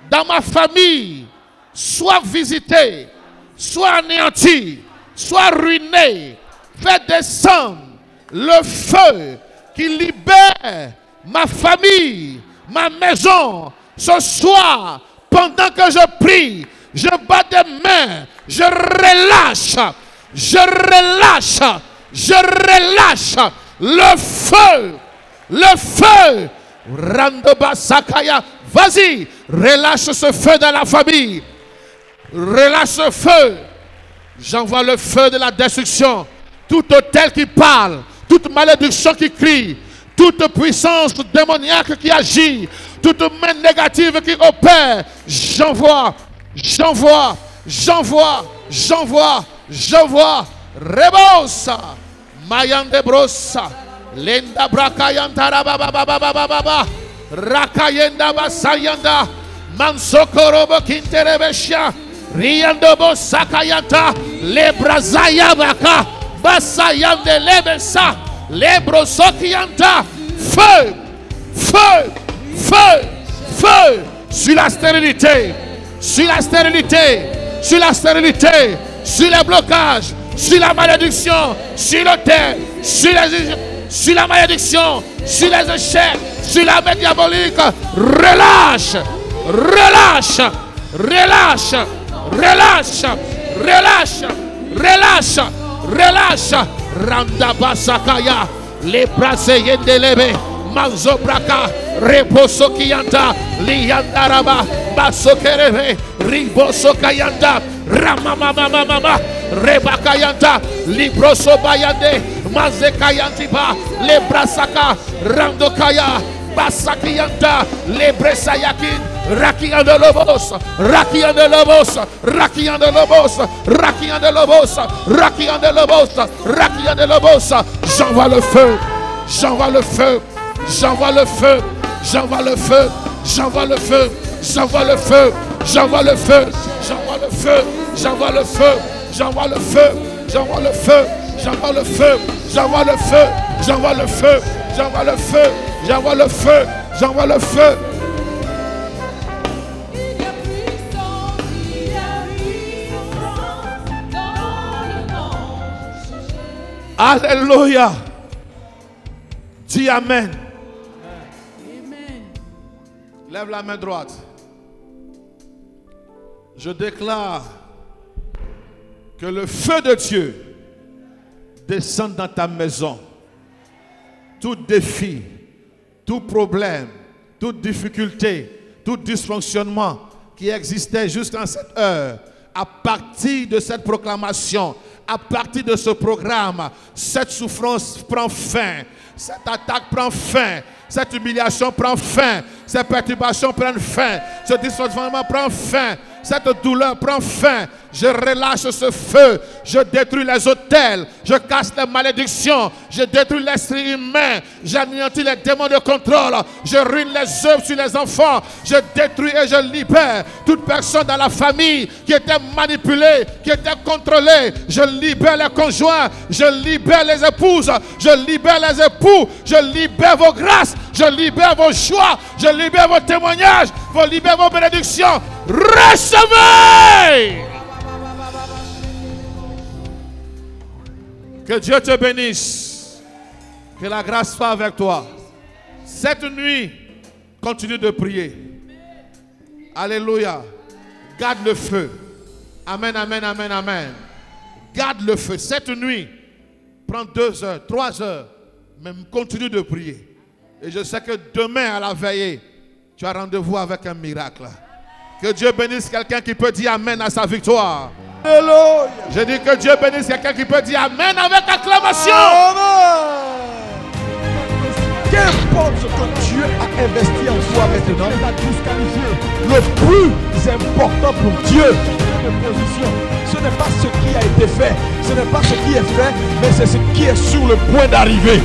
Speaker 1: dans ma famille, soit visité, soit anéanti, soit ruiné. Fais descendre le feu qui libère ma famille, ma maison. Ce soir, pendant que je prie, je bats des mains, je relâche le feu. Le feu. Randoba Sakaya. Vas-y. Relâche ce feu dans la famille. Relâche ce feu. J'envoie le feu de la destruction. Tout autel qui parle. Toute malédiction qui crie. Toute puissance démoniaque qui agit. Toute main négative qui opère. J'envoie. Rebosa. Mayande brosa. Lenda brakayanta rababababababa. Rakayenda basayanda. Mansokorobo kinterebesha. Riandobo sakayanta. Lebrazaya baka. Basayande lebesa. Lebrosokianta. Feu. Feu. Feu. Feu. Sur la stérilité. Sur la stérilité. Sur la stérilité. Sur les blocages. Sur la malédiction. Sur le terre. Sur la malédiction, sur les échecs, sur la main diabolique, relâche, relâche, relâche, relâche, relâche, relâche, relâche, Randabasakaya, les braséyendelebe, Manzobraka, Reposokianta, Liandaraba, Basokerebe, Ribosokayanta, Ramamamamama, Rebakayanta, Librosobayande, Mazekayantiba, Lebrasaka, Randokaya, Basakiyanta, Lebresayakin, Rakian de Lobos, Rakian de Lobos, Rakian de Lobos, Rakian de Lobos, Rakian de Lobos, Rakian de Lobos. J'envoie le feu, j'envoie le feu, j'envoie le feu, j'envoie le feu, j'envoie le feu, j'envoie le feu, j'envoie le feu, j'envoie le feu, j'envoie le feu, j'envoie le feu, j'envoie le feu, j'envoie le feu, j'envoie le feu, j'envoie le feu, j'envoie le feu, j'envoie le feu, j'envoie le feu. Alléluia. Dis Amen. Lève la main droite. Je déclare que le feu de Dieu descende dans ta maison. Tout défi, tout problème, toute difficulté, tout dysfonctionnement qui existait jusqu'à cette heure, à partir de cette proclamation, à partir de ce programme, cette souffrance prend fin, cette attaque prend fin, cette humiliation prend fin, cette perturbation prend fin, ce dysfonctionnement prend fin, cette douleur prend fin. Je relâche ce feu, je détruis les autels, je casse les malédictions, je détruis l'esprit humain, j'anéantis les démons de contrôle, je ruine les œuvres sur les enfants, je détruis et je libère toute personne dans la famille qui était manipulée, qui était contrôlée. Je libère les conjoints, je libère les épouses, je libère les époux, je libère vos grâces, je libère vos choix, je libère vos témoignages, je libère vos bénédictions. Recevez! Que Dieu te bénisse. Que la grâce soit avec toi. Cette nuit, continue de prier. Alléluia. Garde le feu. Amen, amen, amen, amen. Garde le feu. Cette nuit, prends 2 heures, 3 heures, mais continue de prier. Et je sais que demain à la veillée, tu as rendez-vous avec un miracle. Que Dieu bénisse quelqu'un qui peut dire Amen à sa victoire.
Speaker 2: Alléluia.
Speaker 1: Je dis que Dieu bénisse quelqu'un qui peut dire Amen avec acclamation.
Speaker 2: Amen. Qu'importe ce que Dieu a investi en toi maintenant, le plus important pour Dieu, ce n'est pas ce qui a été fait, ce n'est pas ce qui est fait, mais c'est ce qui est sur le point d'arriver.